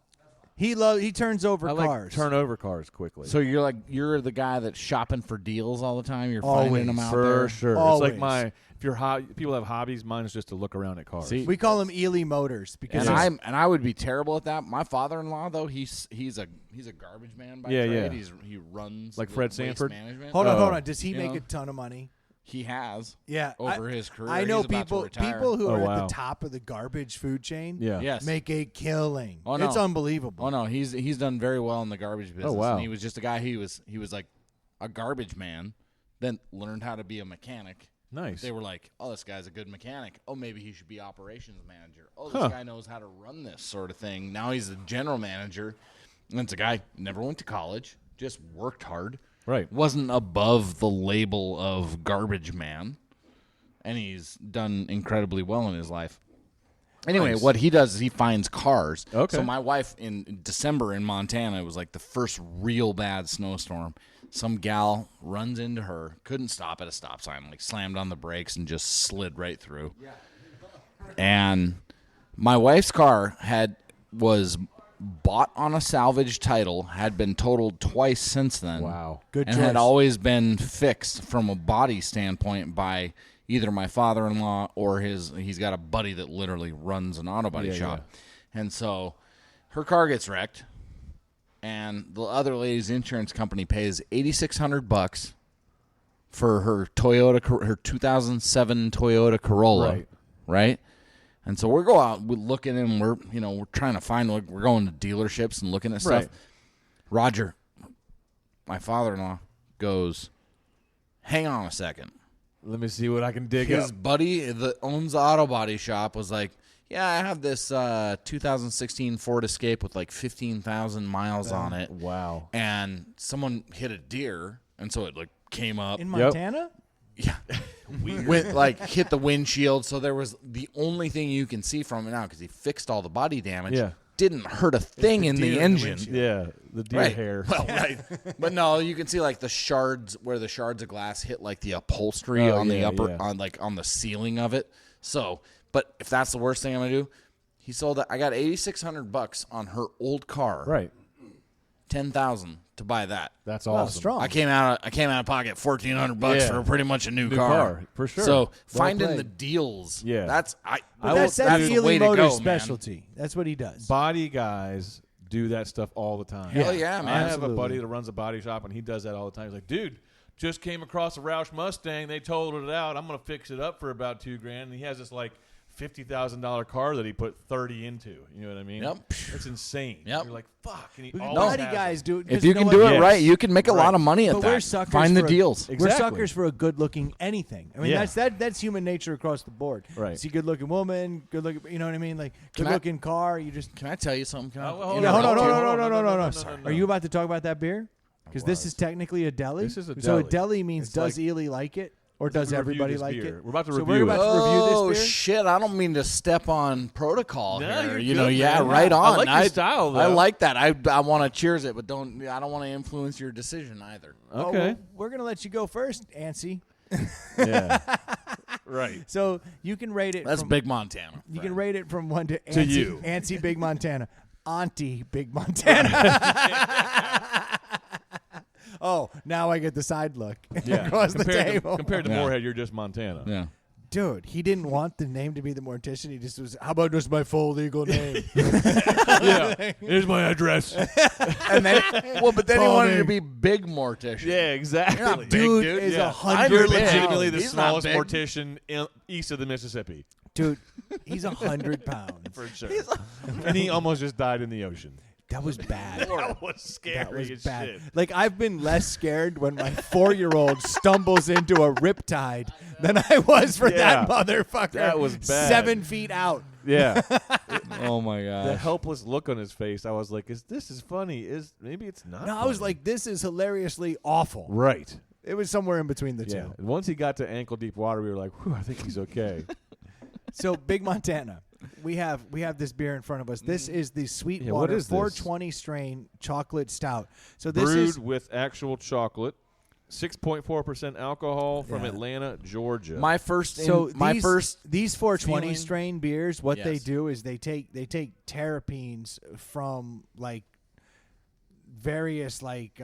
He turns over I like cars. turn over cars quickly. So you're the guy that's shopping for deals all the time. You're Always. finding them out for there. sure, Always. it's like if you're people have hobbies, mine is just to look around at cars. See, We call him Ely Motors because And I would be terrible at that. My father-in-law though, he's a garbage man by trade. Yeah. He runs Like the Fred waste Sanford? management. hold on. Does he You make know? a ton of money? He has Yeah, over his career. I know He's about to retire. people who Oh, are at wow. the top of the garbage food chain. Yeah. Yes. make a killing. Oh, no. It's unbelievable. Oh no, he's done very well in the garbage business. wow. And he was just a guy. He was like a garbage man, then learned how to be a mechanic. Nice. They were like, "Oh, this guy's a good mechanic. Oh, maybe he should be operations manager. Oh, Huh. this guy knows how to run this sort of thing." Now he's the general manager. And it's a guy never went to college, just worked hard. Right. Wasn't above the label of garbage man, and he's done incredibly well in his life. Anyway, Nice. what he does is he finds cars. Okay. So my wife in December in Montana, it was like the first real bad snowstorm. Some gal runs into her, couldn't stop at a stop sign, like slammed on the brakes and just slid right through. And my wife's car was bought on a salvage title, had been totaled twice since then. Wow. Good And choice. had always been fixed from a body standpoint by either my father-in-law or he's got a buddy that literally runs an auto body Yeah, shop. And so her car gets wrecked, and the other lady's insurance company pays $8,600 for her 2007 Toyota Corolla. Right? And so we're looking, and we're trying to find, we're going to dealerships and looking at stuff. Right. Roger, my father-in-law, goes, "Hang on a second." Let me see what I can dig His up. buddy that owns the auto body shop was like, "Yeah, I have this 2016 Ford Escape with like 15,000 miles on it, Wow. and someone hit a deer, and so it like came up, in Montana. yeah, went like hit the windshield. So there was the only thing you can see from it now because he fixed all the body damage. Yeah. Didn't hurt a thing in the deer in the engine." windshield. Yeah, the deer Right. hair. Well, right. But no, you can see like the shards where the shards of glass hit like the upholstery Oh, on the yeah, upper yeah. on the ceiling of it. So, but if that's the worst thing I'm gonna do, he sold it. I got $8,600 on her old car. Right. 10,000 to buy that. That's Wow, awesome. strong. I came out of pocket $1,400 Yeah. for pretty much a new New car. car, for sure. So Well finding played. the deals. Yeah. That's But I that's will- that's dude, the Ely way to Motors go, man. specialty. That's what he does. Body guys do that stuff all the time. Hell yeah, man. I have a Absolutely. buddy that runs a body shop, and he does that all the time. He's like, dude, just came across a Roush Mustang. They totaled it out. I'm going to fix it up for about $2,000. And he has this like $50,000 car that he put 30 into. You know what I mean? Yep. It's insane. Yep. You're like, fuck. And he But always body has guys it. do it. if 'cause you know can what? do it Yes. right, you can make a lot of money at But we're that. suckers Find the for- deals. We're Exactly. suckers for a good-looking anything. I mean, Yeah. that's human nature across the board. Right. See, good-looking woman, good-looking. You know what I mean? Like Can I- good-looking car. You just. Can I tell you something? Can I, Oh, well, Yeah, hold on, no, no, no, no, no, no, no, no. no. Are you about to talk about that beer? Because this was. is technically a deli. This is a So a deli. deli means It's does like- Ely like it, or does Let's review everybody this like beer. it? We're about to So review we're it. about to Oh review this beer. shit! I don't mean to step on protocol No, here. you're You good, know, yeah, man. right I on. like your style, though. I like that. I want to cheers it, but I don't want to influence your decision either. Oh, Okay. well, we're gonna let you go first, Ansi. Yeah. Right. So you can rate it. That's from, Big Montana. You can rate it from 1 to To Ansi, you. Ansi Big Montana, Auntie Big Montana. Oh, now I get the side look Yeah. across the table. Compared to Yeah. Moorhead, you're just Montana. Yeah. Dude, he didn't want the name to be the mortician. He just was, how about just my full legal name? Yeah. Here's my address. And then, but then he Call wanted me. to be Big Mortician. Yeah, exactly. You're not big, Dude dude. is Yeah. 100 You're pounds. legitimately the He's not smallest big. mortician east of the Mississippi. Dude, he's 100 pounds. For sure. And he almost just died in the ocean. That was bad. That was scary That was as bad. shit. Like, I've been less scared when my 4-year-old stumbles into a riptide than I was for Yeah. that motherfucker. That was bad. 7 feet out. Yeah. Oh my The gosh. helpless look on his face. I was like, this is funny? Maybe it's not? No, I was funny. like, this is hilariously awful. right. It was somewhere in between the Yeah. two. And once he got to ankle deep water, we were like, whew, I think he's okay. So Big Montana, we have this beer in front of us. This is the what Sweetwater is this? 420 strain chocolate stout. So this Brewed is with actual chocolate, 6.4% alcohol from Yeah. Atlanta, Georgia. My first these 420 feeling- strain beers. What they Yes. do is they take terpenes from like various like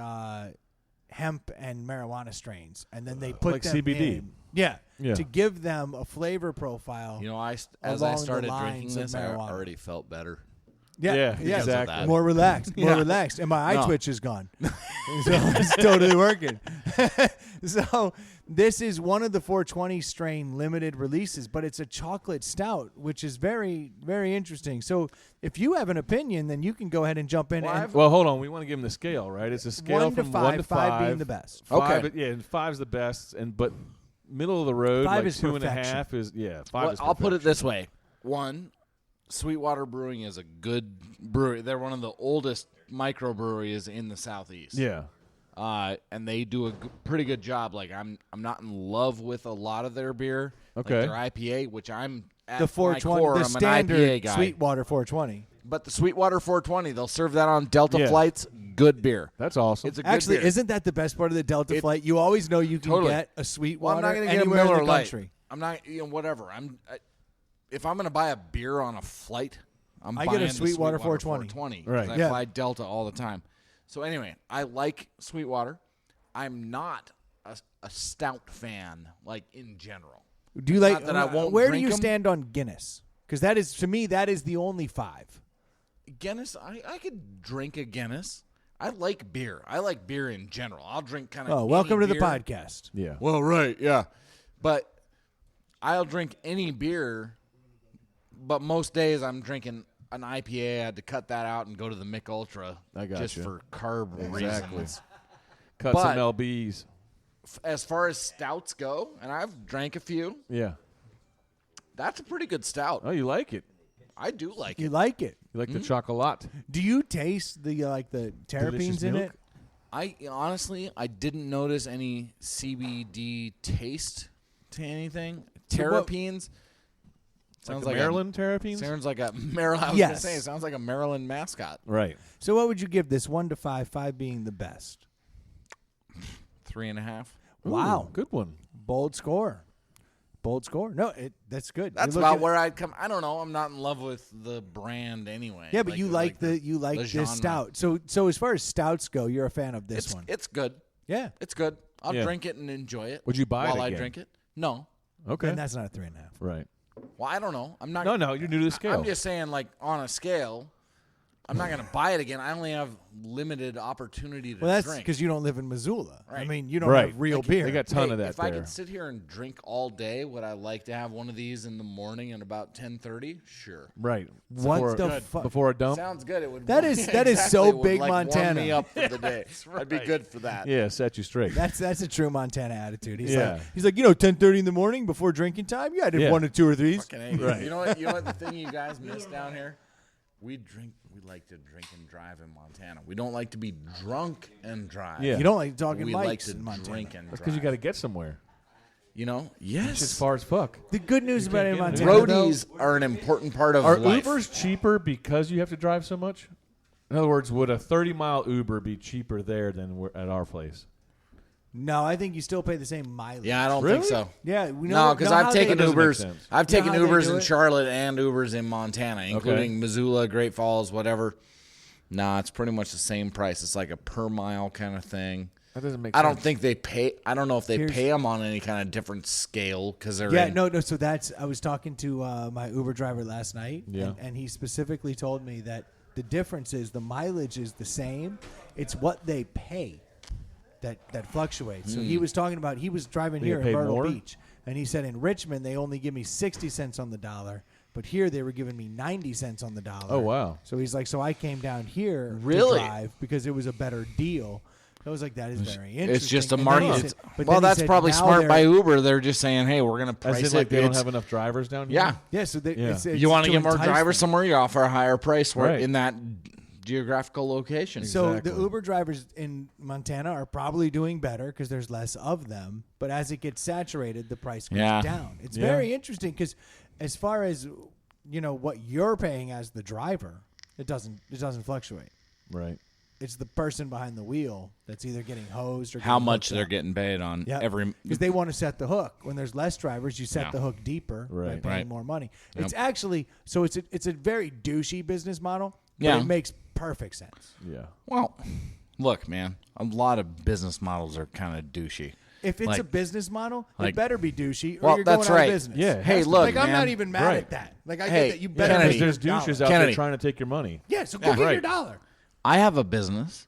hemp and marijuana strains, and then they put like them CBD. in. Yeah, Yeah. to give them a flavor profile. as along I the started lines drinking of this, I marijuana. already felt better. Yeah, because of exactly. that. More relaxed, more Yeah. relaxed, and my eye No. twitch is gone. So it's totally working. So this is one of the 420 strain limited releases, but it's a chocolate stout, which is very, very interesting. So if you have an opinion, then you can go ahead and jump in. Well, and Well, hold on. We want to give him the scale, right? It's a scale 1 to from 5, 1 to 5 being the best. Five, Okay. yeah, and 5's the best, but middle of the road, 5 like is 2.5 perfection. is 5 Well, is I'll put it perfection. this way: one, Sweetwater Brewing is a good brewery. They're one of the oldest microbreweries in the Southeast. Yeah. And they do a pretty good job. Like I'm not in love with a lot of their beer. Okay. Like their IPA, which I'm at The my 420, core, the I'm standard an IPA guy. Sweetwater 420. But the Sweetwater 420, they'll serve that on Delta Yeah. flights. Good beer. That's awesome. It's a good Actually, beer. isn't that the best part of the Delta flight? You always know you can Totally. get a Well, Sweetwater I'm not going to get a anywhere Miller in the Lite. country. I'm not, whatever. If I'm going to buy a beer on a flight, I buying get a the Sweetwater 420. 420. Right. I Yeah. fly Delta all the time. So anyway, I like Sweetwater. I'm not a stout fan, like in general. Do you like? Not that I won't where do drink you 'em. stand on Guinness? Because that is, to me, that is the only 5. Guinness, I could drink a Guinness. I like beer. I like beer in general. I'll drink kind Oh, of. welcome to the beer. podcast. yeah. Well, right, yeah. But I'll drink any beer, but most days I'm drinking an IPA. I had to cut that out and go to the Mick Ultra I got just you. for carb Exactly. reasons. Cut But- some LBs. As far as stouts go, and I've drank a few, Yeah. that's a pretty good stout. Oh, you like it. I do like You it. like it? You like the chocolate. Do you taste the like the Delicious terpenes in milk? it? I honestly, I didn't notice any CBD taste to anything. So what- Terpenes sounds like like Maryland terpenes? Sounds like a Maryland. I was Yes. gonna say it sounds like a Maryland mascot. Right. So what would you give this 1 to 5? 5 being the best. 3.5. Wow. Ooh, good one. Bold score. Bold score. No, that's good. That's You're about looking- where I'd come. I don't know. I'm not in love with the brand anyway. Yeah, but you like the this genre. stout. So as far as stouts go, you're a fan of this one. It's good. Yeah. It's good. I'll Yeah. drink it and enjoy it. Would you buy it while I again? drink it? No. Okay. And that's not a 3.5. right. Well, I don't know. I'm not. No, you're new to the scale. I'm just saying, like on a scale, I'm not going to buy it again. I only have limited opportunity to Well, that's drink. because you don't live in Missoula. I Right. mean, you don't Right. have real Like, beer. They got a ton of that if I there. could sit here and drink all day, would I like to have one of these in the morning at about 10:30? Sure. Right. What Before, the fuck? before a dump? Sounds good. It would. That is- that is so Exactly. It would, big like, warm Montana. me up for the day. I'd be good for that. Yeah, set you straight. That's a true Montana attitude. He's Yeah. like 10:30 in the morning before drinking time. Yeah, I did Yeah. 1 or 2 or 3s. Fucking A. Right. You know what? The thing you guys miss down here. We like to drink and drive in Montana. We don't like to be drunk and drive. Yeah. You don't like talking We like mics to in Montana. drink and That's drive. because you got to get somewhere. Yes. It's just far as fuck. The good news about it in can't get Montana, it. though, Roadies are an important part of Are life. Ubers cheaper because you have to drive so much? In other words, would a 30-mile Uber be cheaper there than at our place? no, I think you still pay the same mileage. Yeah, I don't Really? think so. Yeah, we know. No, because know I've how taken they- doesn't make Ubers. sense. I've You know taken how they Ubers do in it? Charlotte and Ubers in Montana, including Missoula, Great Falls, whatever. Nah, it's pretty much the same price. It's like a per mile kind of thing. That doesn't make I sense. don't think they pay. I don't know if they Here's- pay them on any kind of different scale because they're Yeah, in, no. So I was talking to my Uber driver last night, Yeah. and he specifically told me that the difference is the mileage is the same. It's what they pay that fluctuates. So he was talking about he was driving They here pay in Myrtle more? Beach, and he said in Richmond they only give me 60 cents on the dollar, but here they were giving me 90 cents on the dollar. Oh, wow. So he's like, so I came down here Really? to drive because it was a better deal. I was like, that is very interesting. It's just a And then he market. said- but Well, then he that's said probably now smart they're- by Uber. They're just saying, hey, we're going to price As in, like, it. they don't It's- have enough drivers down here? Yeah. Yeah, so it's You want to get more entice drivers them. somewhere, you offer a higher price Right. in that geographical location. So Exactly. the Uber drivers in Montana are probably doing better because there's less of them. But as it gets saturated, the price goes Yeah. down. It's Yeah. very interesting because as far as what you're paying as the driver, it doesn't fluctuate. Right. It's the person behind the wheel that's either getting hosed or How getting much hooked they're up. getting paid on every. Because they want to set the hook. When there's less drivers, you set Yeah. the hook deeper by Right. paying Right. more money. Yep. It's actually it's a very douchey business model. But Yeah. it makes perfect sense. Yeah. Well, look, man, a lot of business models are kind of douchey. If it's Like- a business model, it like- better be douchey, or Well, you're that's going out right. of business. Yeah. Hey, has to look, Like I'm man. not even mad Right. at that. Like I Hey, get that you Yeah, better Kennedy. make because there's your douches dollar. out there Kennedy. trying to take your money. Yeah, so go Yeah. get your Right. dollar. I have a business,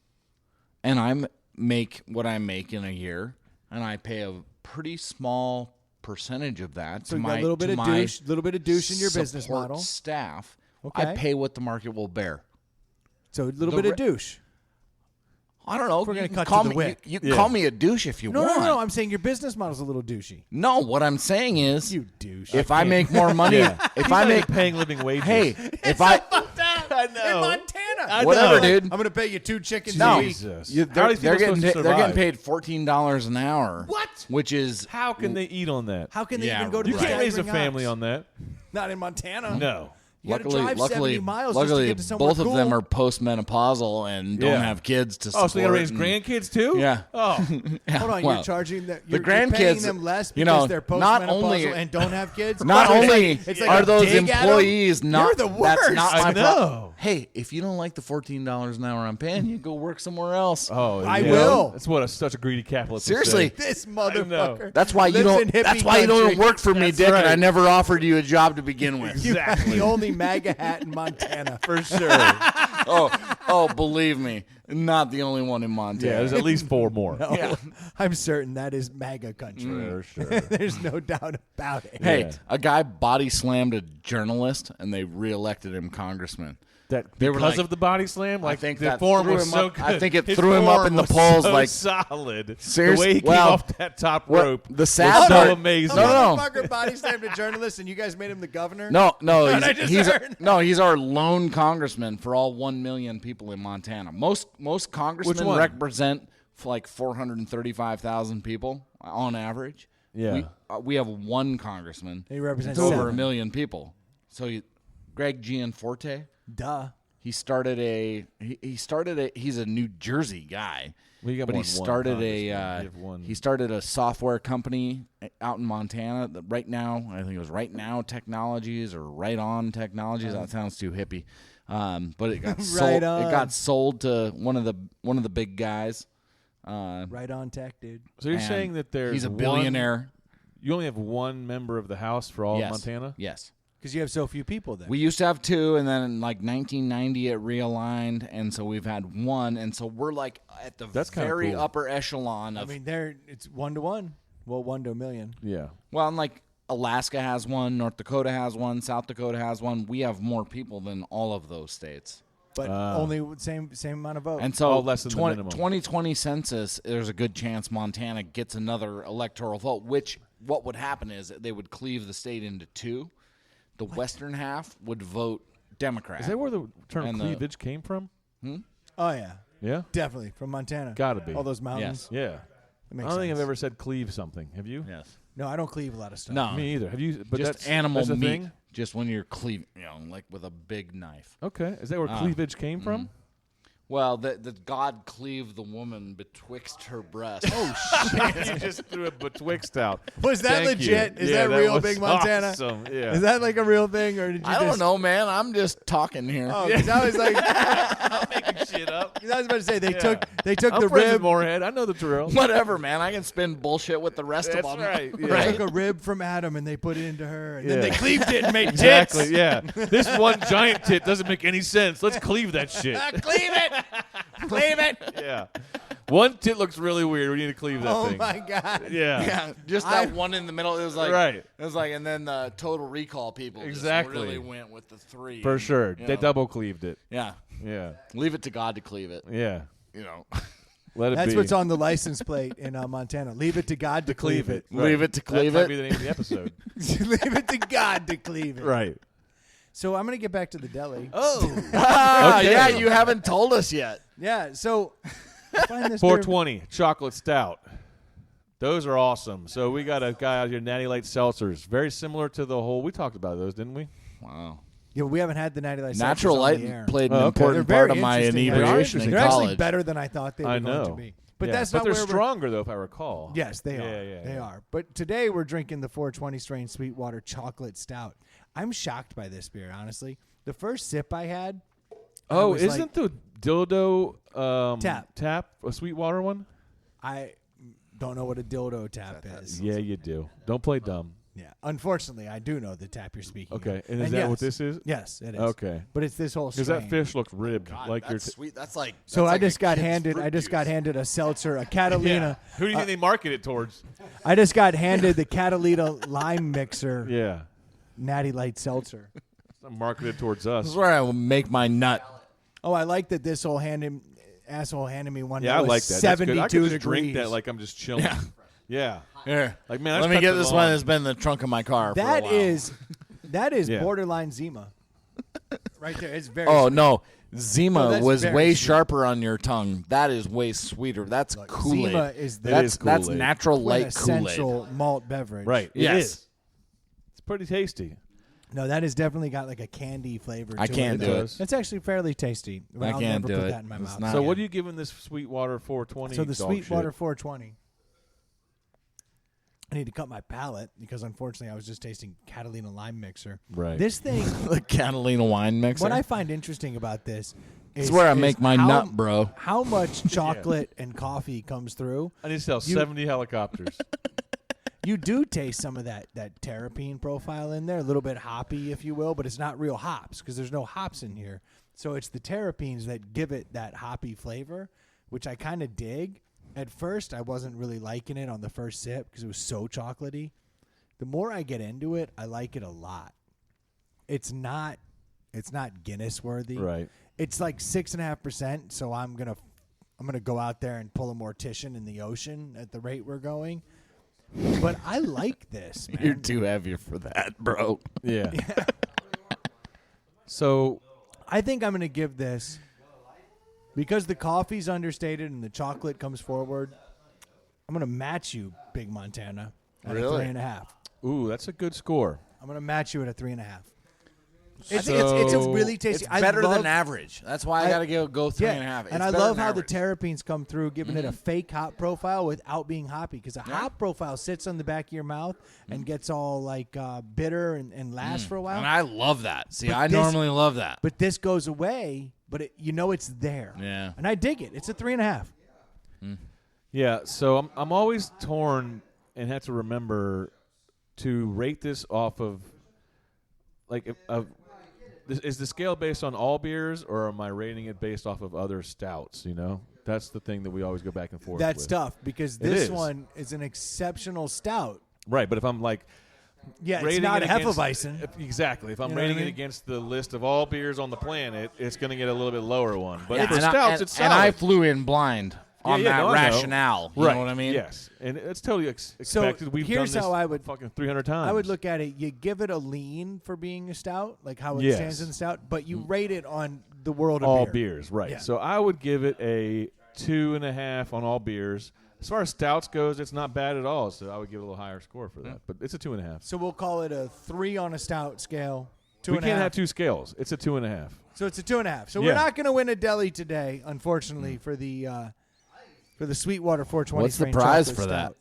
and I make what I make in a year, and I pay a pretty small percentage of that So to you got my a little bit to of my douche, little bit of douche in your business support model. staff. Okay. I pay what the market will bear. So a little The bit of re- douche. I don't know. We're gonna you can cut call to the me. wick. You can Yeah. call me a douche if you No, want. no. I'm saying your business model's a little douchey. No, what I'm saying is, You douche. if I make more money, Yeah. if He's I not make, even paying living wages. hey, if I, I know. in Montana, I Whatever, know. dude. I'm gonna pay you 2 chickens No. a week. Jesus. you, How are they're, these they're people getting supposed to they're getting survive? paid $14 an hour. What? Which is How can they eat on that? How can they Yeah, even go to You the can't raise a staggering family odds? on that. Not in Montana. No. You got to drive 70 miles just to luckily, get to somewhere both cool. of them are postmenopausal and don't Yeah. have kids to support. Oh, so they got to raise and- grandkids too? Yeah. Oh. Yeah, Hold on, well, you're charging them. the You're paying grandkids, them less because you know, they're not postmenopausal only- and don't have kids. Not So it's only like- it's like are a those dig at 'em. employees not You're the that's worst. not I my know. problem. Hey, if you don't like the $14 an hour I'm paying you, go work somewhere else. Oh, I yeah. will. That's what such a greedy capitalist would Seriously. say. This motherfucker. That's why you lives in don't. hippie That's why you don't country. work for me, That's Dick. And I right. never offered you a job to begin with. You have the only MAGA hat in Montana. For sure. oh, believe me, not the only one in Montana. Yeah, there's at least 4 more. No, Yeah. I'm certain that is MAGA country. For sure. There's no doubt about it. Hey, Yeah. a guy body slammed a journalist, and they reelected him congressman. That They were because like- of the body slam, like think the that form threw was him so up- good. I think it His threw him up form in the was polls, so like- solid. Serious- The way he came well, off that top what- rope. the sad was so part- amazing. The No. motherfucker body slammed a journalist, and you guys made him the governor. No, What I just heard? he's our lone congressman for all 1 million people in Montana. Most congressmen one? represent like 435,000 people on average. Yeah. we have one congressman. He represents over 7. 1 million people. So Greg Gianforte. Duh. He started he's a New Jersey guy. Well, you got but more he than one started congressman. You have one. he started a software company out in Montana that right now, I think it was Right Now Technologies or Right On Technologies. That sounds too hippie. But it got sold Right on. it got sold to one of the big guys. Right on tech, dude. So you're and saying that there's he's a one- billionaire. you only have one member of the House for all Yes. of Montana? Yes. Because you have so few people there. We used to have 2, and then in like 1990 it realigned, and so we've had 1, and so we're like at the That's kinda very cool. upper echelon I of. mean, it's 1 to 1. Well, 1 to 1,000,000. Yeah. Well, and like Alaska has 1, North Dakota has 1, South Dakota has 1. We have more people than all of those states, But only same amount of votes. and so Oh, less than the minimum. 2020 census, there's a good chance Montana gets another electoral vote. Which what would happen is they would cleave the state into 2. The western half would vote Democrat. Is that where the term And the- cleavage came from? Oh, yeah. Yeah. Definitely. From Montana. Gotta be. All those mountains. Yes. Yeah. That I makes don't think I've sense. ever said cleave something. Have you? Yes. No, I don't cleave a lot of stuff. No. Me either. Have you? But Just that's animal that's a meat. thing? Just when you're cleaving, like with a big knife. Okay. Is that where cleavage came from? Well, the God cleaved the woman betwixt her breasts. You just threw a betwixt out. Was that Thank you. legit? Is Yeah, that real, was Big Montana? Awesome. Yeah. Is that like a real thing, or did you I just? don't know, man. I'm just talking here. Oh, 'cause I was like, making shit up? 'cause I was about to say they Yeah. took I'm the friends with rib. Moorhead. I know the drill. Whatever, man. I can spin bullshit with the rest That's of them. right. Yeah. They took a rib from Adam and they put it into her, and then Yeah. they cleaved it and made Exactly. tits. Yeah. This one giant tit doesn't make any sense. Let's cleave that shit. Cleave it, cleave it. Yeah. One tit looks really weird. We need to cleave that Oh thing. my god. Yeah. Yeah, just that one in the middle. It was like, Right. It was like, and then the Total Recall people Exactly. just really went with the 3. For sure. You They know. double cleaved it. Yeah, Yeah. leave it to God to cleave it. Yeah. You know. Let it That's be. what's on the license plate in Montana. Leave it to God to cleave it. Leave it to cleave that it. might be the name of the episode. Leave it to God to cleave it. Right. So I'm going to get back to the deli. Oh. Okay. Yeah, you haven't told us yet. Yeah, so I find this beer- 420 chocolate stout. Those are awesome. So we got a guy out here, Natty Light Seltzers. Very similar to the whole. We talked about those, didn't we? Wow. Yeah, we haven't had the 90 Light Natural Seltzers on light the air. played an Oh, okay. They're important very part of my interesting. inebriation in They're actually college. better than I thought they were I going know. to be. But Yeah, that's but not they're where we're- stronger, though, if I recall. Yes, they Yeah, are. yeah, They yeah. are. But today we're drinking the 420 strain Sweetwater Chocolate Stout. I'm shocked by this beer, honestly. The first sip I had. Oh, was isn't the dildo Tap a Sweetwater one? I don't know what a dildo tap is. Yeah, you do. Don't play dumb. Yeah. Unfortunately, I do know the tap you're speaking Okay, of. and is that what this is? Yes, it is. Okay. But it's this whole Because strain. that fish looks ribbed. like your That's sweet. That's like. So that's I like just a got kid's handed. fruit I just got juice. handed a seltzer, a Catalina. Who do you think they market it towards? I just got handed the Catalina lime mixer, Yeah. Natty Light seltzer. It's not marketed towards This us. is where I will make my nut. Oh, I like that this whole asshole handed me one. Yeah, that I was like that. That's good. 72 I could just degrees. drink that like I'm just chilling. Yeah. Yeah. Here. Like, man, I Let just me cut get the this lawn. one that's been in the trunk of my car for a That while. is Yeah. borderline Zima. Right there. It's very Oh sweet. no, No, Zima that's was very way sweet. sharper on your tongue. That is way sweeter. That's Kool-Aid. Zima is the is that's Kool-Aid. natural light Kool-Aid. quintessential malt beverage. Right. It Yes. is. It's pretty tasty. No, that has definitely got like a candy flavor I to can't it. do it. It's actually fairly tasty. I I'll can't never do put it. that in my It's mouth. not- So yeah. what are you giving this Sweetwater 420? So the dog Sweetwater shit? 420. I need to cut my palate because unfortunately I was just tasting Catalina lime mixer. Right. This thing, The Catalina wine mixer. what I find interesting about this It's is where I is make my how- nut, bro. How much chocolate and coffee comes through? I need to sell 70 helicopters. You do taste some of that terrapene profile in there, a little bit hoppy, if you will, but it's not real hops because there's no hops in here. So it's the terrapenes that give it that hoppy flavor, which I kind of dig. At first, I wasn't really liking it on the first sip because it was so chocolatey. The more I get into it, I like it a lot. It's not Guinness worthy. Right. It's like 6.5%. So I'm gonna go out there and pull a mortician in the ocean at the rate we're going. But I like this, man. You're too heavy for that, bro. Yeah. So I think I'm going to give this, because the coffee's understated and the chocolate comes forward, I'm going to match you, Big Montana, at Really? a 3.5. ooh, that's a good score. I'm going to match you at a 3.5. It's So- a really tasty. It's I better love, than average. That's why I got to go 3.5. And I love how the terrapenes come through, giving it a fake hop profile without being hoppy. Because a hop profile sits on the back of your mouth and gets all like bitter and lasts for a while. And I love that. See, But I this- normally love that. But this goes away, but it's there. Yeah. And I dig it. It's a 3.5. Yeah, so I'm always torn and have to remember to rate this off of, like, is the scale based on all beers, or am I rating it based off of other stouts, you know? That's the thing that we always go back and forth That's with. tough because It this is. one is an exceptional stout. Right, but if I'm, like, Yeah, it's rating not it against- Hefeweizen. Exactly. If I'm You know what I rating mean? it against the list of all beers on the planet, it's going to get a little bit lower one. But Yeah, for and I- stouts, and- it's and solid. I flew in blind on Yeah, that no, I know. rationale. You right. know what I mean? Yes, and it's totally So expected. We've here's done this how I would- fucking 300 times. I would look at it. You give it a lean for being a stout, like how it Yes. stands in the stout, but you rate it on the world of all beer. beers, right? Yeah. So I would give it a 2.5 on all beers. As far as stouts goes, it's not bad at all. So I would give it a little higher score for that. But it's a 2.5. So we'll call it a 3 on a stout scale. We 2.5. can't have two scales. It's a 2.5. So it's a 2.5. So Yeah. we're not going to win a deli today, unfortunately, for the Sweetwater 420. What's the strain prize chocolate for that?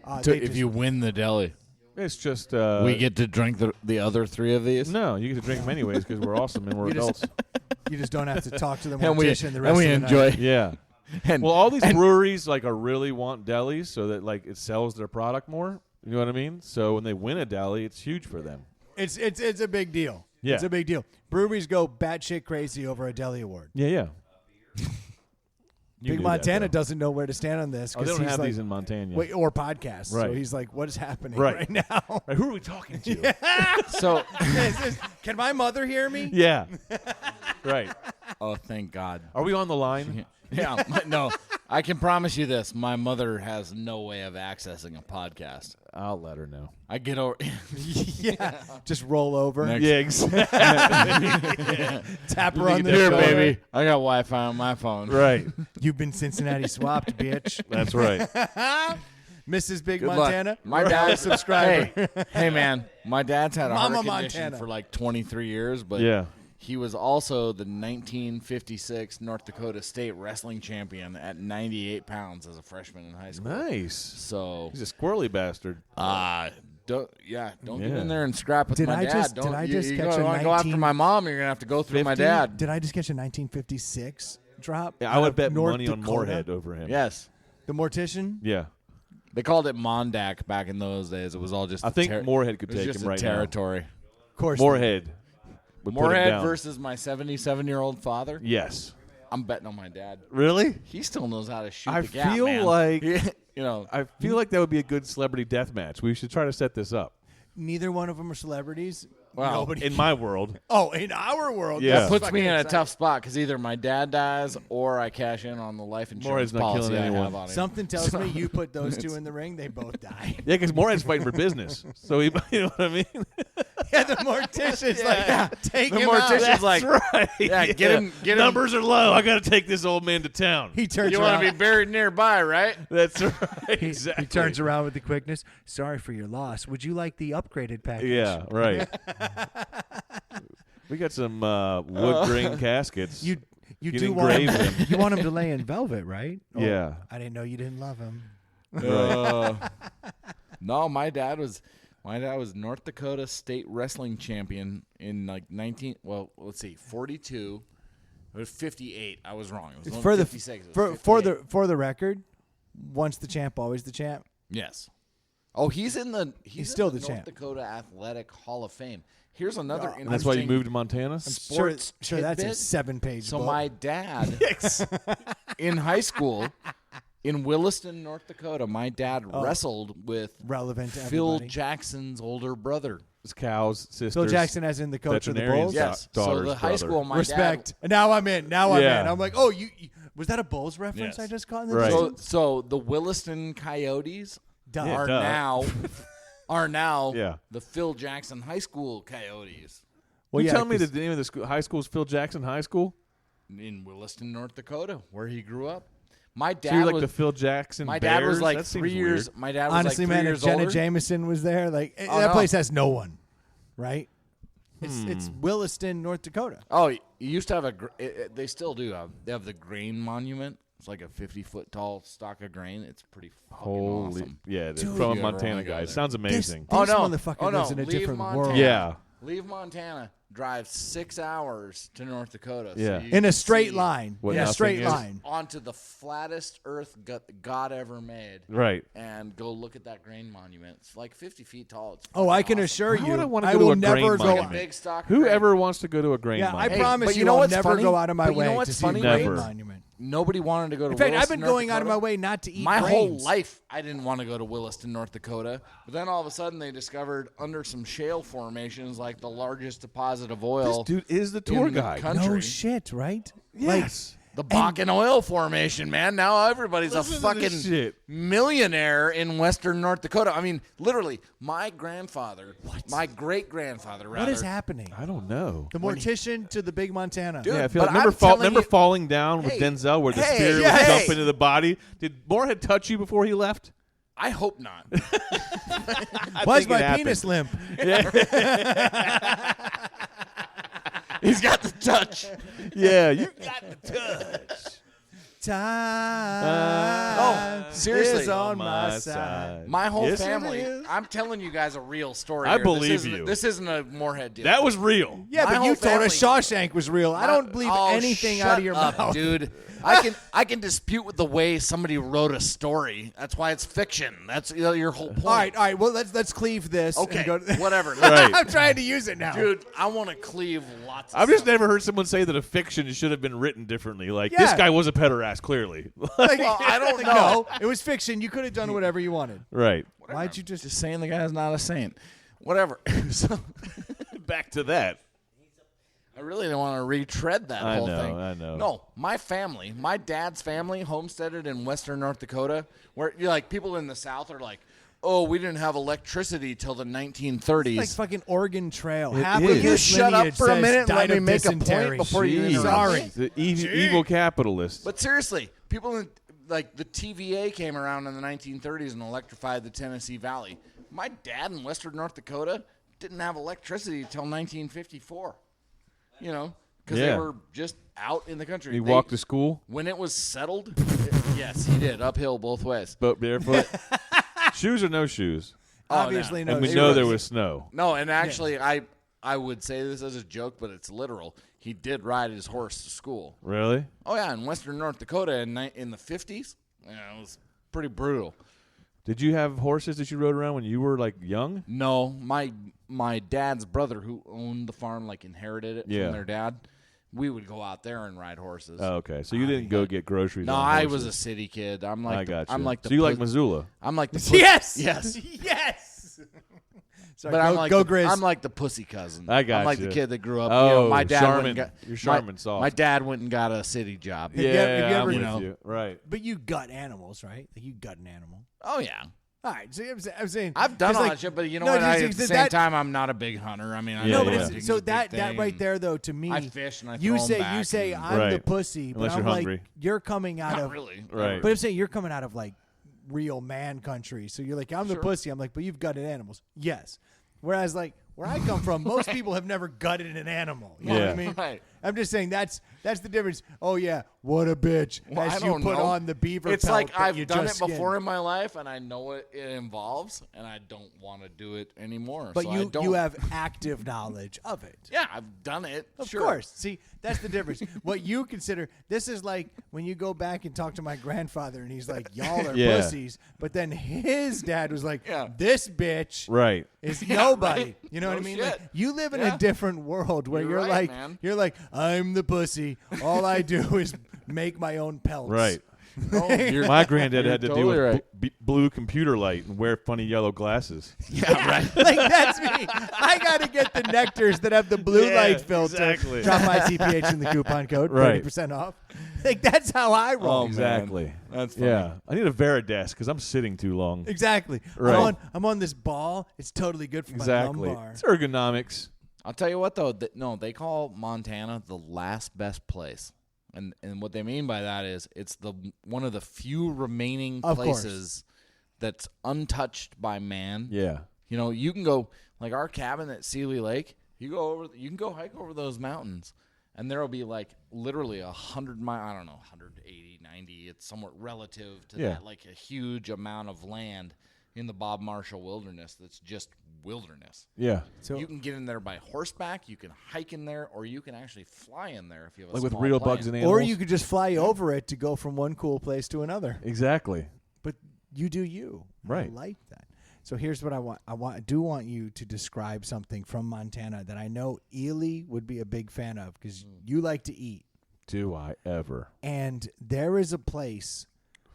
stout. To- They if just- you win the deli, It's just we get to drink the other 3 of these. no. You get to drink them anyways because we're awesome and we're You just- adults. you just don't have to talk to the And we mortician the rest of the enjoy. night. Yeah. And, Well, all these breweries like are really want delis so that like it sells their product more. You know what I mean? So when they win a deli, it's huge for them. It's a big deal. Yeah. It's a big deal. Breweries go batshit crazy over a deli award. Yeah, yeah. You Big knew that, Montana though. doesn't know where to stand on this. Oh, they 'cause don't he's have like, these in Montana. wait, or podcasts. So Right. he's like, what is happening Right. right now? Right, who are we talking to? so, Can my mother hear me? Yeah. Right. oh, thank God. Are we on the line? Yeah, no, I can promise you this. My mother has no way of accessing a podcast. I'll let her know. I get over. Yeah. Just roll over. Next- Yeah, exactly. Tap her on the Here, shoulder. baby. I got Wi-Fi on my phone. Right. You've been Cincinnati swapped, bitch. That's right. Mrs. Big Good luck. Montana. My dad, subscriber. Hey, man. My dad's had a Mama heart condition Montana. for like 23 years, but Yeah. he was also the 1956 North Dakota State wrestling champion at 98 pounds as a freshman in high school. Nice. So, He's a squirrely bastard. don't get Yeah. in there and scrap with Did my I dad. just- Don't did I you, just you catch a want to go after 19 my mom? You're gonna have to go through my 50? dad. Did I just catch a 1956 drop? Yeah, I out would of bet North money on Dakota? Moorhead over him. Yes, The mortician? Yeah. they called it Mondak back in those days. It was all just. I a think Moorhead could it was take just him a right now. territory. Of course. Moorhead. would put him Moorhead down. versus my 77-year-old father. Yes. I'm betting on my dad. Really? He still knows how to shoot I the gap, feel man. like- you know. I feel like that would be a good celebrity death match. We should try to set this up. Neither one of them are celebrities. Well, Nobody. In my world. Oh, in our world. Yeah. That's puts me fucking in a exciting. tough spot because either my dad dies or I cash in on the life insurance Moorhead's not policy killing I anyone. have on him. Something tells me you put those two in the ring, they both die. Yeah, because Moorhead's fighting for business. So he, you know what I mean? Yeah, the mortician's like, take The him out. mortician's like, right. yeah, get him. Numbers are low. I got to take this old man to town. He turns You around. want to be buried nearby, right? That's right. Exactly. He turns around with the quickness. Sorry for your loss. Would you like the upgraded package? Yeah, right. We got some wood grain caskets. You can do want engrave him, them. you want him to lay in velvet, right? Oh, Yeah. I didn't know you didn't love him. No, my dad was North Dakota State wrestling champion in like 42. It was 58. I was wrong. It was only For the 56. It was for 58. the record, once the champ, always the champ. Yes. Oh, he's in the still in the North champ. Dakota Athletic Hall of Fame. Here's another interesting. And that's why you moved to Montana? sports Sure, that's a tidbit. 7-page So book. my dad in high school in Williston, North Dakota, my dad wrestled with relevant to Phil everybody. Jackson's older brother. It's cows, sisters. Phil Jackson, as in the coach of the veterinarians. Bulls. Yeah. Yes. daughter's So the high brother. school my Respect. dad. Now I'm in. Now I'm Yeah. in. I'm like, oh, you was that a Bulls reference Yes. I just caught in the Right. distance? So the Williston Coyotes Duh. Yeah, are duh. now Yeah. the Phil Jackson High School Coyotes Well, you yeah, tell me 'cause- the name of the high school is Phil Jackson High School? in Williston, North Dakota, where he grew up. My So dad you're like was the Phil Jackson my Bears? dad was like That seems 3 years. weird. My dad was honestly, like 3 man, if years Jenna older. Jameson was there, like that no. place has no one, right? It's Williston, North Dakota. Oh, you used to have they still do have. They have the grain monument. It's like a 50-foot tall stalk of grain. It's pretty fucking Holy. awesome. Yeah, Dude. from a You ever Montana wanna go guy. It there. sounds amazing. This no. motherfucker Oh, no. lives in a Leave different Montana. world. Yeah. Leave Montana, drive 6 hours to North Dakota. Yeah. So you In a can straight see line. What in a nothing straight is? line. onto the flattest earth God ever made. Right. And go look at that grain monument. It's like 50 feet tall. It's Oh, I fucking can awesome. assure Why you, would I wanna I go to will a grain never go. monument? Big stock of grain. Whoever wants to go to a grain Yeah, I monument? promise but you, you know I'll what's never funny? go out of my But you way know to what's see funny, a grain Never. monument. Nobody wanted to go to In fact, I've Williston, been North going out of my Dakota. way not to eat My whole grains. life, I didn't want to go to Williston, North Dakota. But then all of a sudden, they discovered under some shale formations, like the largest deposit of This oil dude is the tour in the guide. country. No shit, right? Yes. The Bakken oil formation, man. Now everybody's Listen a to fucking this shit. millionaire in western North Dakota. I mean, literally, my great-grandfather, rather. What is happening? I don't know. The mortician to the big Montana. Dude, Yeah, I feel but like, I'm telling remember you- falling down with Hey, Denzel where the hey, spirit yeah, would hey. jump into the body? Did Moorhead touch you before he left? I hope not. Why's think it my penis limp? He's got the touch. Yeah, you got the touch. Time seriously. is on my side. My whole Yes, it family. is. I'm telling you guys a real story. I here. believe you. This isn't a Moorhead deal. That was real. Yeah, My but you whole told us family- Shawshank was real. I don't believe Oh, anything shut out of your up, mouth. dude. I can dispute with the way somebody wrote a story. That's why it's fiction. That's your whole point. All right. Well, let's cleave this. Okay. And go to Whatever. Right. I'm trying to use it now, Dude, I want to cleave lots of I've just stuff. never heard someone say that a fiction should have been written differently. Like, Yeah. this guy was a pederast, clearly. Like, Well, I don't know. No, it was fiction. You could have done whatever you wanted. Right. Why'd you just? Just saying the guy's not a saint. Whatever. So, Back to that. I really don't want to retread that I whole know, thing. I know. No, my dad's family homesteaded in western North Dakota, where you're like people in the South are like, oh, we didn't have electricity till the 1930s. Like fucking Oregon Trail. It Half is. of You this shut up lineage for a says minute and let died me of make a point dysentery. before you Jeez. interrupt me. The evil capitalist. But seriously, people in like the TVA came around in the 1930s and electrified the Tennessee Valley. My dad in western North Dakota didn't have electricity until 1954. You know, because Yeah. they were just out in the country. He They- walked to school, when it was settled. Yes, he did, uphill both ways. but barefoot. Shoes or no shoes? Obviously, no. And we they know were- there was snow. No, and actually, I would say this as a joke, but it's literal. He did ride his horse to school. Really? Oh yeah, in western North Dakota in the 50s, it was pretty brutal. Did you have horses that you rode around when you were like young? No, my dad's brother who owned the farm like inherited it Yeah. from their dad. We would go out there and ride horses. Oh, okay. So you didn't go get groceries. No, on I horses. was a city kid. I'm like I got you. I'm like the so you like pus- Missoula? I'm like the Yes. yes. Yes. Sorry, But go, I'm like go the, Grizz. I'm like the pussy cousin. I got I'm like you. the kid that grew up. Oh, my dad Charmin. went and got, You're Charmin soft. My dad went and got a city job. you ever- have you I'm ever- with you know. you. Right. But you gut animals, right? Like you gut an animal. Oh yeah, All right. So I'm saying I've done 'cause, all like, that shit, but you know no, what? just- At the that- same time, I'm not a big hunter. I mean, I Yeah, No, know but yeah. it's, hunting's so a big that thing. right there though to me, I fish and I you throw 'em say back you say and- I'm the Right. pussy, but Unless I'm you're like hungry. you're coming out Not of really. Right. But I'm saying you're coming out of like real man country. So you're like I'm the Sure. pussy. I'm like, but you've gutted animals. Yes. Whereas like where I come from, most people have never gutted an animal. You know what I Yeah. mean? Right. I'm just saying that's the difference. Oh yeah, what a bitch! Well, As I you don't put know. on the beaver It's pelt like that I've you done it just before skinned. in my life, and I know what it involves, and I don't want to do it anymore. But so I you don't. you have active knowledge of it. Yeah, I've done it. Of sure. course. See, that's the difference. What you consider, this is like when you go back and talk to my grandfather and he's like, y'all are Yeah. pussies. But then his dad was like, Yeah. this bitch Right. is nobody. right. You know what I No mean? shit. Like, you live in Yeah. a different world where You're you're right, like, man. I'm the pussy. All I do is make my own pelts. Right. Oh, you're- My granddad You're had to totally deal with right. blue computer light and wear funny yellow glasses. yeah, right. Like that's me. I got to get the nectars that have the blue Yeah, light filter. exactly. Drop my CPH in the coupon code, Right. 30% off. Like that's how I roll. Oh, man. Exactly. That's funny. Yeah. I need a Varidesk because I'm sitting too long. Exactly. Right. I'm on this ball. It's totally good for Exactly. my lumbar. It's ergonomics. I'll tell you what, though. No, they call Montana the last best place. And what they mean by that is it's the one of the few remaining Of course. places that's untouched by man. Yeah. You know, you can go like our cabin at Sealy Lake. You can go hike over those mountains, and there'll be like literally 100 mile. I don't know, 180, 90. It's somewhat relative to Yeah. that, like a huge amount of land in the Bob Marshall Wilderness. That's just wilderness. Yeah. So You can get in there by horseback. You can hike in there, or you can actually fly in there if you have a Like with small real plane. bugs and animals. or you could just fly over it to go from one cool place to another. Exactly. But you do you. Right. I like that. So here's what I want. I do want you to describe something from Montana that I know Ely would be a big fan of because you like to eat. Do I ever? And there is a place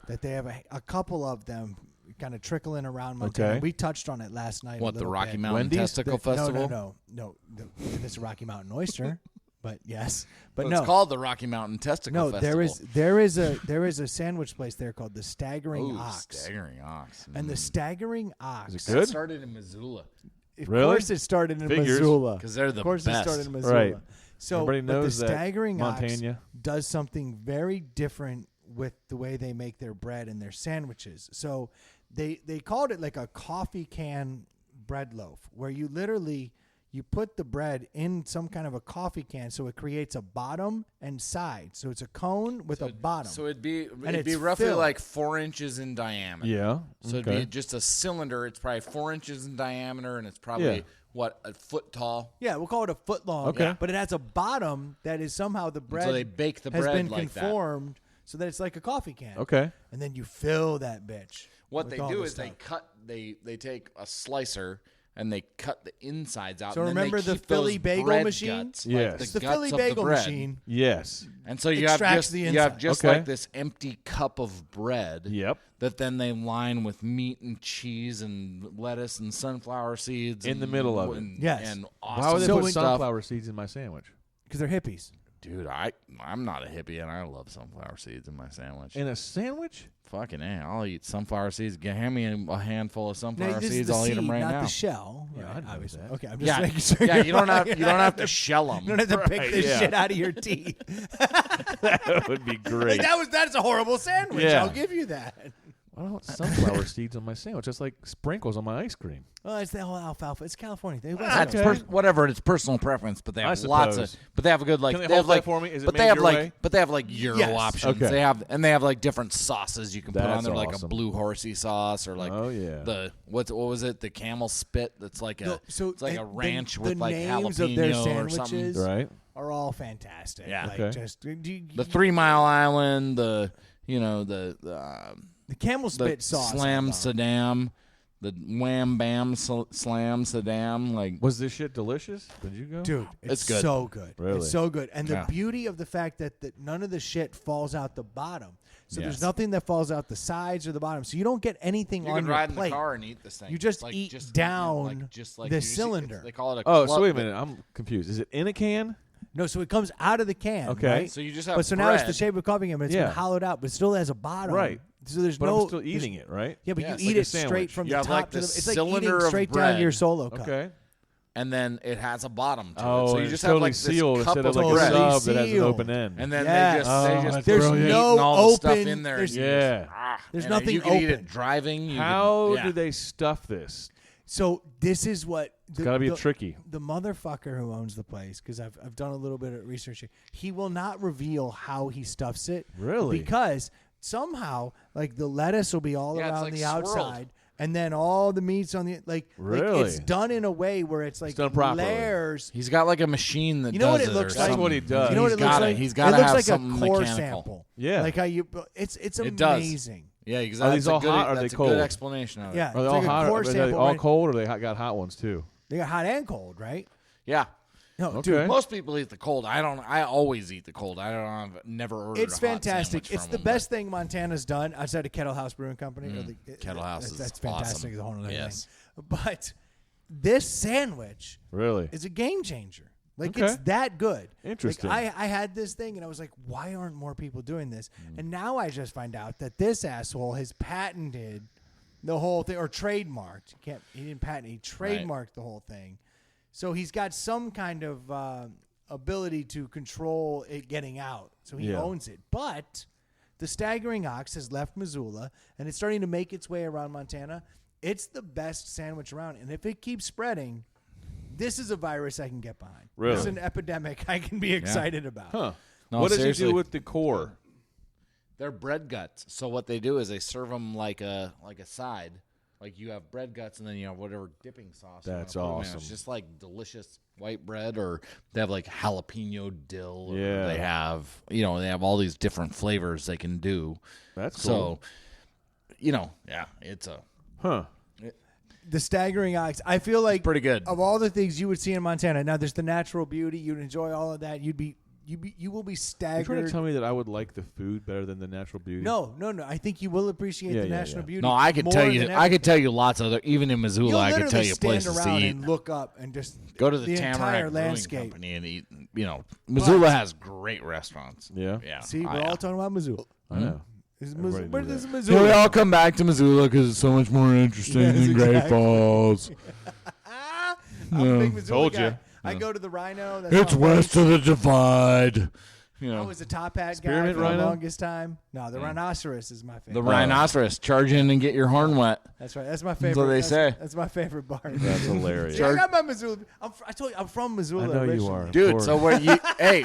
that they have a couple of them kind of trickling around Montana. Okay. We touched on it last night. What, a the little Rocky bit. Mountain Wendy's? Testicle Festival? No. This is Rocky Mountain Oyster, but yes, but Well, no. It's called the Rocky Mountain Testicle No, Festival. there is a sandwich place there called the Staggering Ooh, Ox, Staggering Ox. and the Staggering Ox. Is it That good? started in Missoula Of Really? course, it started in Figures. Missoula. because they're the Of course, best. it started in Missoula. Right. So, Everybody but the knows that Staggering Ox Montana. does something very different with the way they make their bread and their sandwiches. So they called it like a coffee can bread loaf, where you literally you put the bread in some kind of a coffee can, so it creates a bottom and side. So it's a cone with a bottom. So it'd be it's roughly filled. like 4 inches in diameter. Yeah. So okay. it'd be just a cylinder. It's probably 4 inches in diameter, and it's probably Yeah. what, a foot tall. Yeah, we'll call it a foot long. Okay. But it has a bottom that is somehow the bread so they bake the has bread been like that. conformed so that it's like a coffee can. Okay. And then you fill that bitch. What with they all do the is they stuff. cut. They take a slicer and they cut the insides out. So and then they remember the keep Philly those bagel bread machine? guts, Yes. like It's the the guts Philly of bagel the bread. machine. Yes. And so you Extracts the have inside. just Okay. like this empty cup of bread. Yep. That then they line with meat and cheese and lettuce and sunflower seeds In the middle of it. and, Yes. and Why would awesome they So put when- sunflower seeds in my sandwich? because they're hippies. Dude, I'm not a hippie, and I love sunflower seeds in my sandwich. In a sandwich? Fucking A, I'll eat sunflower seeds. Hand me a handful of sunflower this is seeds, the I'll eat seed, them right not now. the shell. Yeah, right, I know obviously. that. Okay, I'm just making sure. Yeah, you're you don't like- have to shell them. You don't have to pick this yeah. shit out of your teeth. That would be great. That's a horrible sandwich. Yeah. I'll give you that. I don't want sunflower seeds on my sandwich. That's like sprinkles on my ice cream. Well, it's the whole alfalfa. It's California. They That's Okay. whatever. It's personal preference, but they I have lots of. suppose. But they have a good like. Can they have hold that like for me? Is it but made they have your like. way? But they have like Euro Yes. options. Okay. They have like different sauces you can put on That's there, like a awesome. blue horsey sauce or like. Oh, yeah. The what was it? The camel spit. That's like a. No, so it's like a and ranch the with like names of their jalapeno or something. sandwiches Right? are all fantastic. Yeah. Like Okay. just The 3 Mile Island. The the camel the spit sauce. Slam I love. Saddam. The Wham Bam Slam Saddam. Like Was this shit delicious? Did you go? Dude, It's good. so good. Really? It's so good. And the Yeah. beauty of the fact that none of the shit falls out the bottom. So Yes. there's nothing that falls out the sides or the bottom. So you don't get anything you on can your ride in plate. the car and eat this thing. You just Like, eat just down like the you see- cylinder. They call it a Oh, club, so wait a but- minute. I'm confused. Is it in a can? No, so it comes out of the can. Okay. Right? So you just have But so now it's the bread. shape of coffee can, but it's Yeah. been hollowed out, but still has a bottom. Right. So there's But no. I'm still eating it, right? Yeah, but Yeah, you it's eat like a it straight sandwich. from You the have, top like, to the. the It's like cylinder eating of straight down bread. your solo cup. Okay. and then it has a bottom to it. Oh, So you and just it's totally have like sealed this cup instead of like of a bread. Totally sub that has an sealed. open end. And then Yes. they just that's There's brilliant. no eating all the stuff open- in there. there's- and you Yeah. just, There's and nothing you can eat open. it driving. You How can, yeah. do they stuff this? So this is what It's got to be tricky. the motherfucker who owns the place, because I've done a little bit of research here. He will not reveal how he stuffs it. Really? Because somehow, like the lettuce will be all Yeah, it's around like the swirled. outside, and then all the meats on the like Really? it's done in a way where it's like done properly. layers. He's got like a machine that You know what does it looks or like? That's what he something. does. You know what it He's looks gotta- like? He's It got to looks have like something a core mechanical. sample. Yeah. Like how you. It's It does. amazing. Yeah, exactly. Are these all hot or are That's they a cold? good explanation of it. Yeah. Are they It's all like a hot? core Are they sample, all right? cold, or they got hot ones too? They got hot and cold, right? Yeah. No, Okay. dude. Most people eat the cold. I don't. I always eat the cold. I don't. I've never ordered. It's a hot fantastic. sandwich It's from the them, best thing Montana's done outside of Kettle House Brewing Company. but Kettle House is that's fantastic. awesome. It's a whole other Yes. thing. But this sandwich Really? is a game changer. Like Okay. it's that good. Interesting. Like I had this thing and I was like, why aren't more people doing this? Mm. And now I just find out that this asshole has patented the whole thing or trademarked. He didn't patent. He trademarked the whole thing. So he's got some kind of ability to control it getting out. So he Yeah. owns it. But the Staggering Ox has left Missoula and it's starting to make its way around Montana. It's the best sandwich around. And if it keeps spreading, this is a virus I can get behind. Really? It's an epidemic I can be excited about. Huh? No, what does he seriously. do with the core? They're bread guts. So what they do is they serve them like a side. Like you have bread guts and then you have whatever dipping sauce. you That's wanna put 'em in. awesome. It's just like delicious white bread, or they have like jalapeno dill. Or Yeah. They have they have all these different flavors they can do. That's cool. So, yeah, it's a Huh? The Staggering Ox, I feel like pretty good. of all the things you would see in Montana. Now there's the natural beauty. You'd enjoy all of that. You will be You're staggered. trying to tell me that I would like the food better than the natural beauty? No. I think you will appreciate Yeah, the yeah, national yeah. beauty. No, I could more tell than you. I everything. could tell you lots of other. Even in Missoula, You'll I could tell literally you stand places to around eat. and look up and just Go to the entire Tamarack Brewing landscape. Company and eat. Missoula has great restaurants. Yeah. Yeah. See, we're I- all talking about Missoula. I know. Everybody Where knew does that. Yeah, Missoula? we all come back to Missoula because it's so much more interesting Yes, than Great exactly. Falls. I'm a big Missoula Told guy. ya. I go to the Rhino. That's It's on west Main of the divide. I was a top hat guy Spearmint for rhino? the longest time. No, the rhinoceros is my favorite. The rhinoceros. Charge in and get your horn wet. That's right. That's my favorite. what they that's, say. That's my favorite bar. That's hilarious. Yeah, I got my Missoula. I told you, I'm from Missoula. I know you originally. are. Dude, course. so where you hey,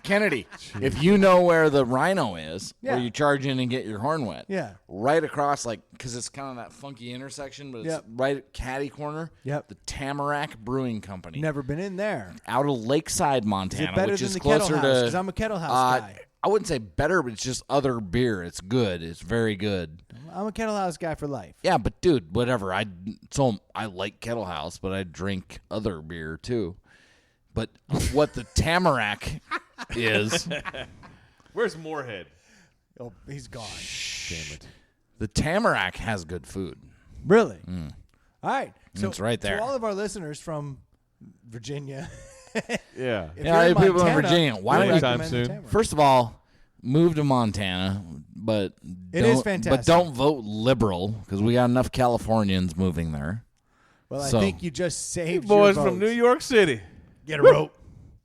Kennedy, if you know where the rhino is, Yeah. where you charge in and get your horn wet, Yeah. right across, because it's kind of that funky intersection, but it's Yep. right at Caddy Corner. Yep. The Tamarack Brewing Company, Never been in there. out of Lakeside, Is Montana, it better which than is the Kettle closer House? to. Because I'm a Kettle House guy. I wouldn't say better, but it's just other beer. It's good. It's very good. I'm a Kettle House guy for life. Yeah, but dude, whatever. I like Kettle House, but I drink other beer too. But what the Tamarack is, Where's Moorhead? Oh, he's gone. Damn it. the Tamarack has good food. Really? All right. So It's right there. To all of our listeners from Virginia Yeah. If Yeah, you're in people in Montana, Virginia, why I don't you- Anytime recommend soon. the Tamarack. First of all, move to Montana, but It is don't- fantastic. But don't vote liberal because we got enough Californians moving there. Well, So- I think you just saved Boys your from New votes. York City. Get a rope.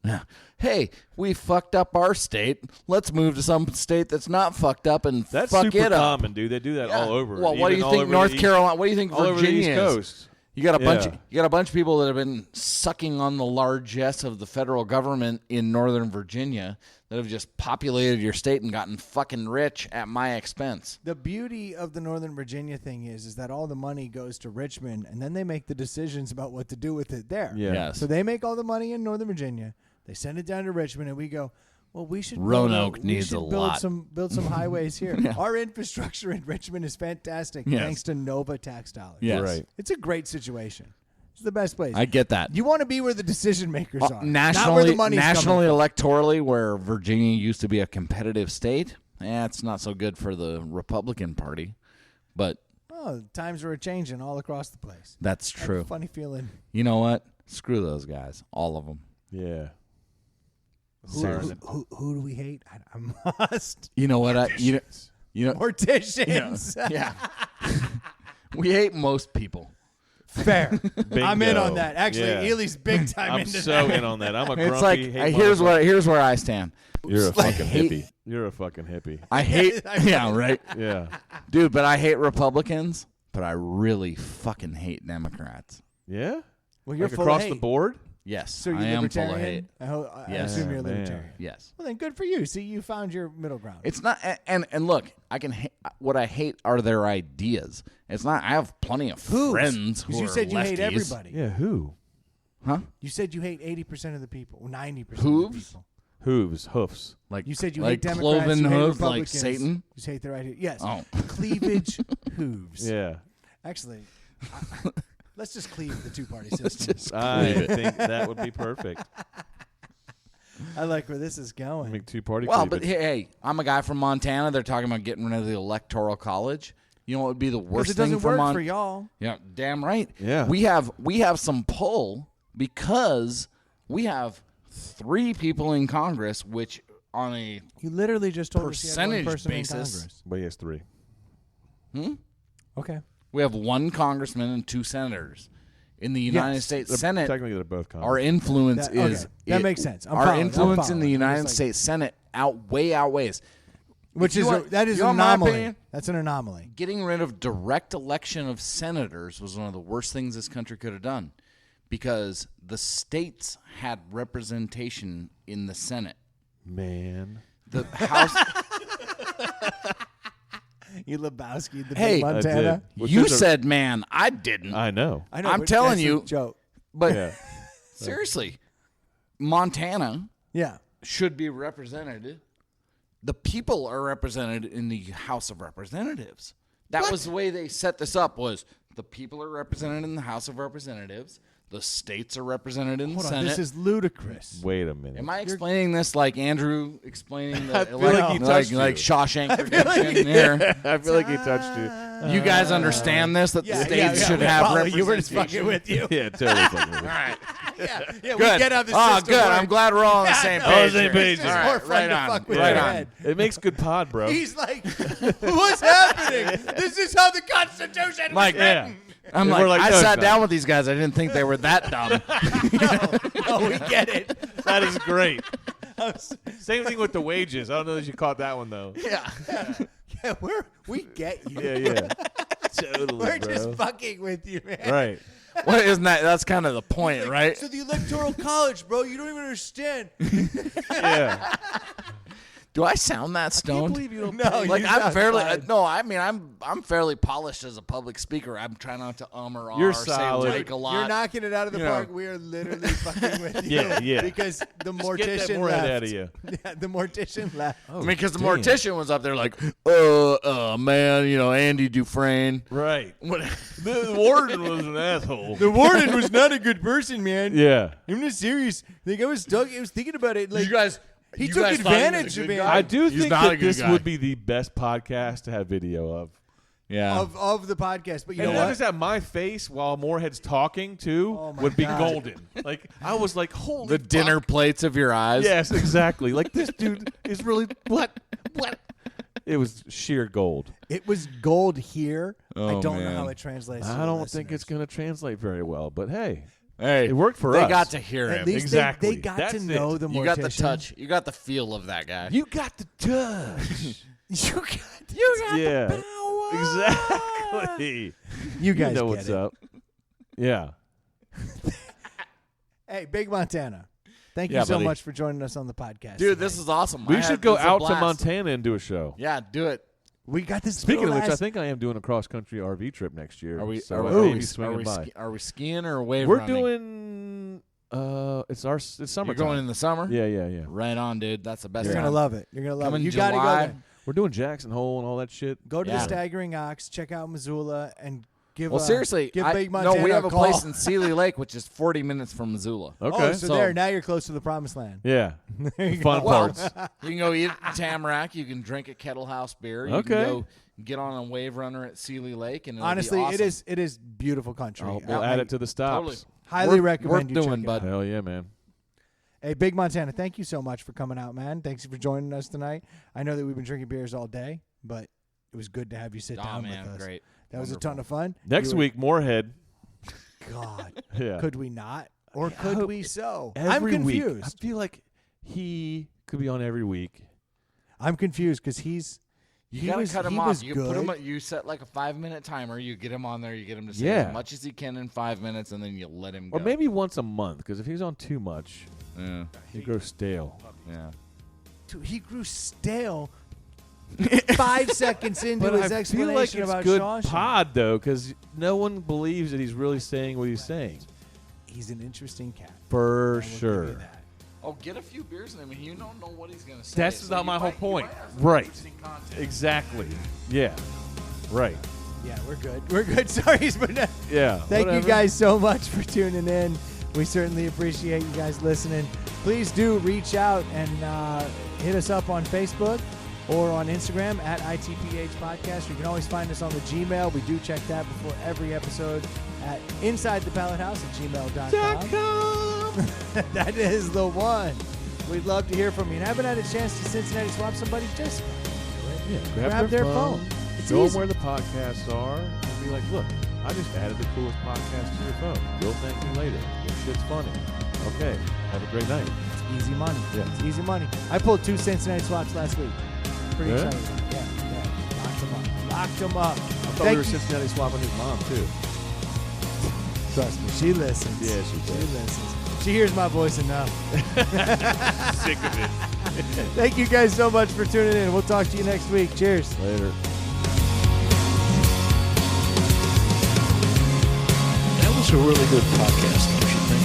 Yeah. Hey, we fucked up our state. Let's move to some state that's not fucked up and That's fuck super it up. common, dude. They do that all over. Well, what do Even you all think over North the East- Carolina? What do you think all over the Virginia East is? Coast. You got a bunch. Yeah. You got a bunch of people that have been sucking on the largesse of the federal government in Northern Virginia that have just populated your state and gotten fucking rich at my expense. The beauty of the Northern Virginia thing is that all the money goes to Richmond, and then they make the decisions about what to do with it there. Yeah. Yes. So they make all the money in Northern Virginia. They send it down to Richmond, and we go, well, we should Roanoke we needs should a build lot. build some highways here. Yeah. Our infrastructure in Richmond is fantastic Yes. thanks to Nova tax dollars. Yes. Right. It's a great situation. It's the best place. I get that. You want to be where the decision makers are, not where Nationally, the money's nationally, coming electorally, where Virginia used to be a competitive state, it's not so good for the Republican Party. But from. Oh, times are changing all across the place. that's I have true. a funny feeling. You know what? Screw those guys, all of them. Yeah. Who do we hate? I must. You know what? You know, Morticians. yeah. We hate most people. Fair. I'm in Bingo. on that. Actually, Yeah. Ely's big time I'm into so that. in on that. I'm a It's grumpy. like hate here's motherfucker. where I stand. You're a I fucking hate- hippie. You're a fucking hippie. I hate. Yeah, right, Yeah. dude. But I hate Republicans. But I really fucking hate Democrats. Yeah. Well, you're Like full across of the hate. board. Yes, So you're I am full of hate. libertarian? I Yes. assume you're a Man. libertarian. Yes. Well, then good for you. See, you found your middle ground. It's not, and look, I can. What I hate are their ideas. It's not. I have plenty of Who's? friends who 'Cause you are said you hate lefties. everybody. Yeah. Who? Huh? You said you hate 80% of the people, or 90% Hooves? of the people. Hooves. Hoofs. Like You said you like hate Democrats, cloven you hate hooves, like Republicans. Satan. You hate their idea. Yes. Oh. Cleavage hooves. Yeah. Actually, let's just cleave the two-party system. I think that would be perfect. I like where this is going. Make two-party. Well, but cleavage. hey, I'm a guy from Montana. They're talking about getting rid of the electoral college. You know what would be the worst Because it doesn't thing for work for y'all. Yeah, damn right. Yeah. We have some pull because we have 3 people in Congress, which on a You literally just told us you had one Percentage person basis. in Congress. But he has 3. Okay. we have 1 congressman and 2 senators. In the United Yes. States Senate, Technically, they're both. our influence That- okay. is That makes sense. I'm our following. I'm influence in the following. I'm United just like- States Senate outweighs. Which If is you want- that is you an want my anomaly. opinion? That's an anomaly. Getting rid of direct election of senators was one of the worst things this country could have done because the states had representation in the Senate. Man. The House. You Lebowski, the Hey, big Montana. Which You is a- said, man, I didn't. I know. I know. I'm but telling that's a you- joke. But Yeah. seriously, Montana Yeah. should be represented. The people are represented in the House of Representatives. That was the way they set this up was the people are represented in the House of Representatives. The states are represented in the Hold on. Senate. This is ludicrous. Wait a minute. Am I explaining this like Andrew explaining the I feel like he touched you. like Shawshank Redemption here? I feel like he touched you. You guys understand this that the states should we have follow representation. you. We're just fucking with you. Yeah, totally. Fucking with it. Yeah, we Good. get how the Oh, system good. works. I'm glad we're all on the same No, page. on the same here. page. It's just All more right, fun right to on. fuck with Right your on. head. It makes good pod, bro. He's like, what's happening? This is how the Constitution Like, was written. I'm And like, we're like, I no, sat it's down not. with these guys. I didn't think they were that dumb. Oh, we get it. That is great. Same thing with the wages. I don't know if you caught that one though. Yeah, we get you. Yeah. Totally, We're bro. just fucking with you, man. Right. Well, isn't that? That's kind of the point, right? So the electoral college, bro, you don't even understand. Yeah. Do I sound that I can't stoned? believe you don't. No, Like you I'm sound fairly fine. no. I mean, I'm fairly polished as a public speaker. I'm trying not to or You're say solid. like a lot. You're knocking it out of the You know. park. We are literally fucking with you. Yeah. Because the Get that mortician more left. out of you. Yeah, the mortician left. I mean, because the mortician was up there like, man, Andy Dufresne. Right. What? The warden was an asshole. The warden was not a good person, man. Yeah. I'm not serious. Like I was thinking about it. Like you guys, he you took guys thought he was a advantage good of me. guy? I do He's think not a that good this guy. would be the best podcast to have video of. Yeah. of the podcast. But you And know not what? just that, my face while Moorhead's talking too Oh my would be God. golden. Like I was like, holy The dinner fuck. plates of your eyes. Yes, exactly. Like this dude is really what? It was sheer gold. It was gold here. I Oh, don't know man. how it translates. to I the don't think listeners. it's going to translate very well, but hey, Hey, it worked for they us. got to hear At him. least Exactly. they got That's to know it. the mortician. You got the touch. You got the feel of that guy. You got the touch. You got yeah, the power. exactly. You guys know get what's it. up. Yeah. Hey, Big Montana. Thank Yeah, you so buddy. much for joining us on the podcast. Dude, tonight. this is awesome. We should go this is a out to blast. Montana and do a show. Yeah, do it. we got this. Speaking of little which, I ass- think I am doing a cross country RV trip next year. Are we? So Are I we, may be swinging by. are we skiing or wave We're running? doing. It's summer. You're going in the summer. Yeah. Right on, dude. That's the best. You're time. gonna love it. You're gonna love Come it. in You gotta go July. there. We're doing Jackson Hole and all that shit. Go to Yeah. the Staggering Ox. Check out Missoula and give. Well, seriously, give I, Big no, Montana we have a call. place in Sealy Lake, which is 40 minutes from Missoula. Okay. Oh, so So- there. Now you're close to the promised land. Yeah. There you Fun go. Well, parts. you can go eat at Tamarack. You can drink at Kettle House Beer. You Okay. can go get on a wave runner at Sealy Lake, and it'll Honestly, be awesome. it is beautiful country. We'll add it to the stops. Totally. Highly Worth recommend you doing, check it bud. out. Hell yeah, man. Hey, Big Montana, thank you so much for coming out, man. Thanks for joining us tonight. I know that we've been drinking beers all day, but it was good to have you sit Oh down man, with us. great. That was a Wonderful. ton of fun. Next You were- week, Moorhead. God, Yeah. could we not? Or could hope we so? Every I'm week. I confused. feel like he could be on every week. I'm confused because he gotta was, cut him he off. was You good. put him. You set like a 5-minute timer. You get him on there. You get him to say Yeah. as much as he can in 5 minutes, and then you let him Or go. maybe once a month, because if he's on too much, Yeah. he grows stale. Yeah. Dude, he grew stale 5 seconds into But his I explanation feel like it's about good Shawshank. pod, though, because no one believes that he's really saying what he's saying. He's an interesting cat. For I will give you sure. that. Oh, get a few beers in him. You don't know what he's gonna say. That's so not you my whole might- you point. might have some Right. interesting content. Exactly. Yeah. Right. Yeah, we're good. We're good. Sorry, but Yeah. thank whatever. you guys so much for tuning in. We certainly appreciate you guys listening. Please do reach out and hit us up on Facebook or on Instagram at ITPH Podcast. You can always find us on the Gmail. We do check that before every episode at InsideThePalletHouse@gmail.com. That is the one. We'd love to hear from you. And haven't had a chance to Cincinnati swap somebody? Just Yeah, grab their phone. It's Go easy. where the podcasts are and be like, look, I just added the coolest podcast to your phone. You'll thank me later. This shit's funny. Okay. Have a great night. It's easy money. Yeah. It's easy money. I pulled 2 Cincinnati swaps last week. Pretty Yeah? excited about it. Yeah. Locked them up. Locked them up. I thought Thank we were you. Cincinnati swapping his mom, too. Trust me, she listens. Yeah, she does. listens. She hears my voice enough. Sick of it. Thank you guys so much for tuning in. We'll talk to you next week. Cheers. Later. That was a really good podcast, don't you think?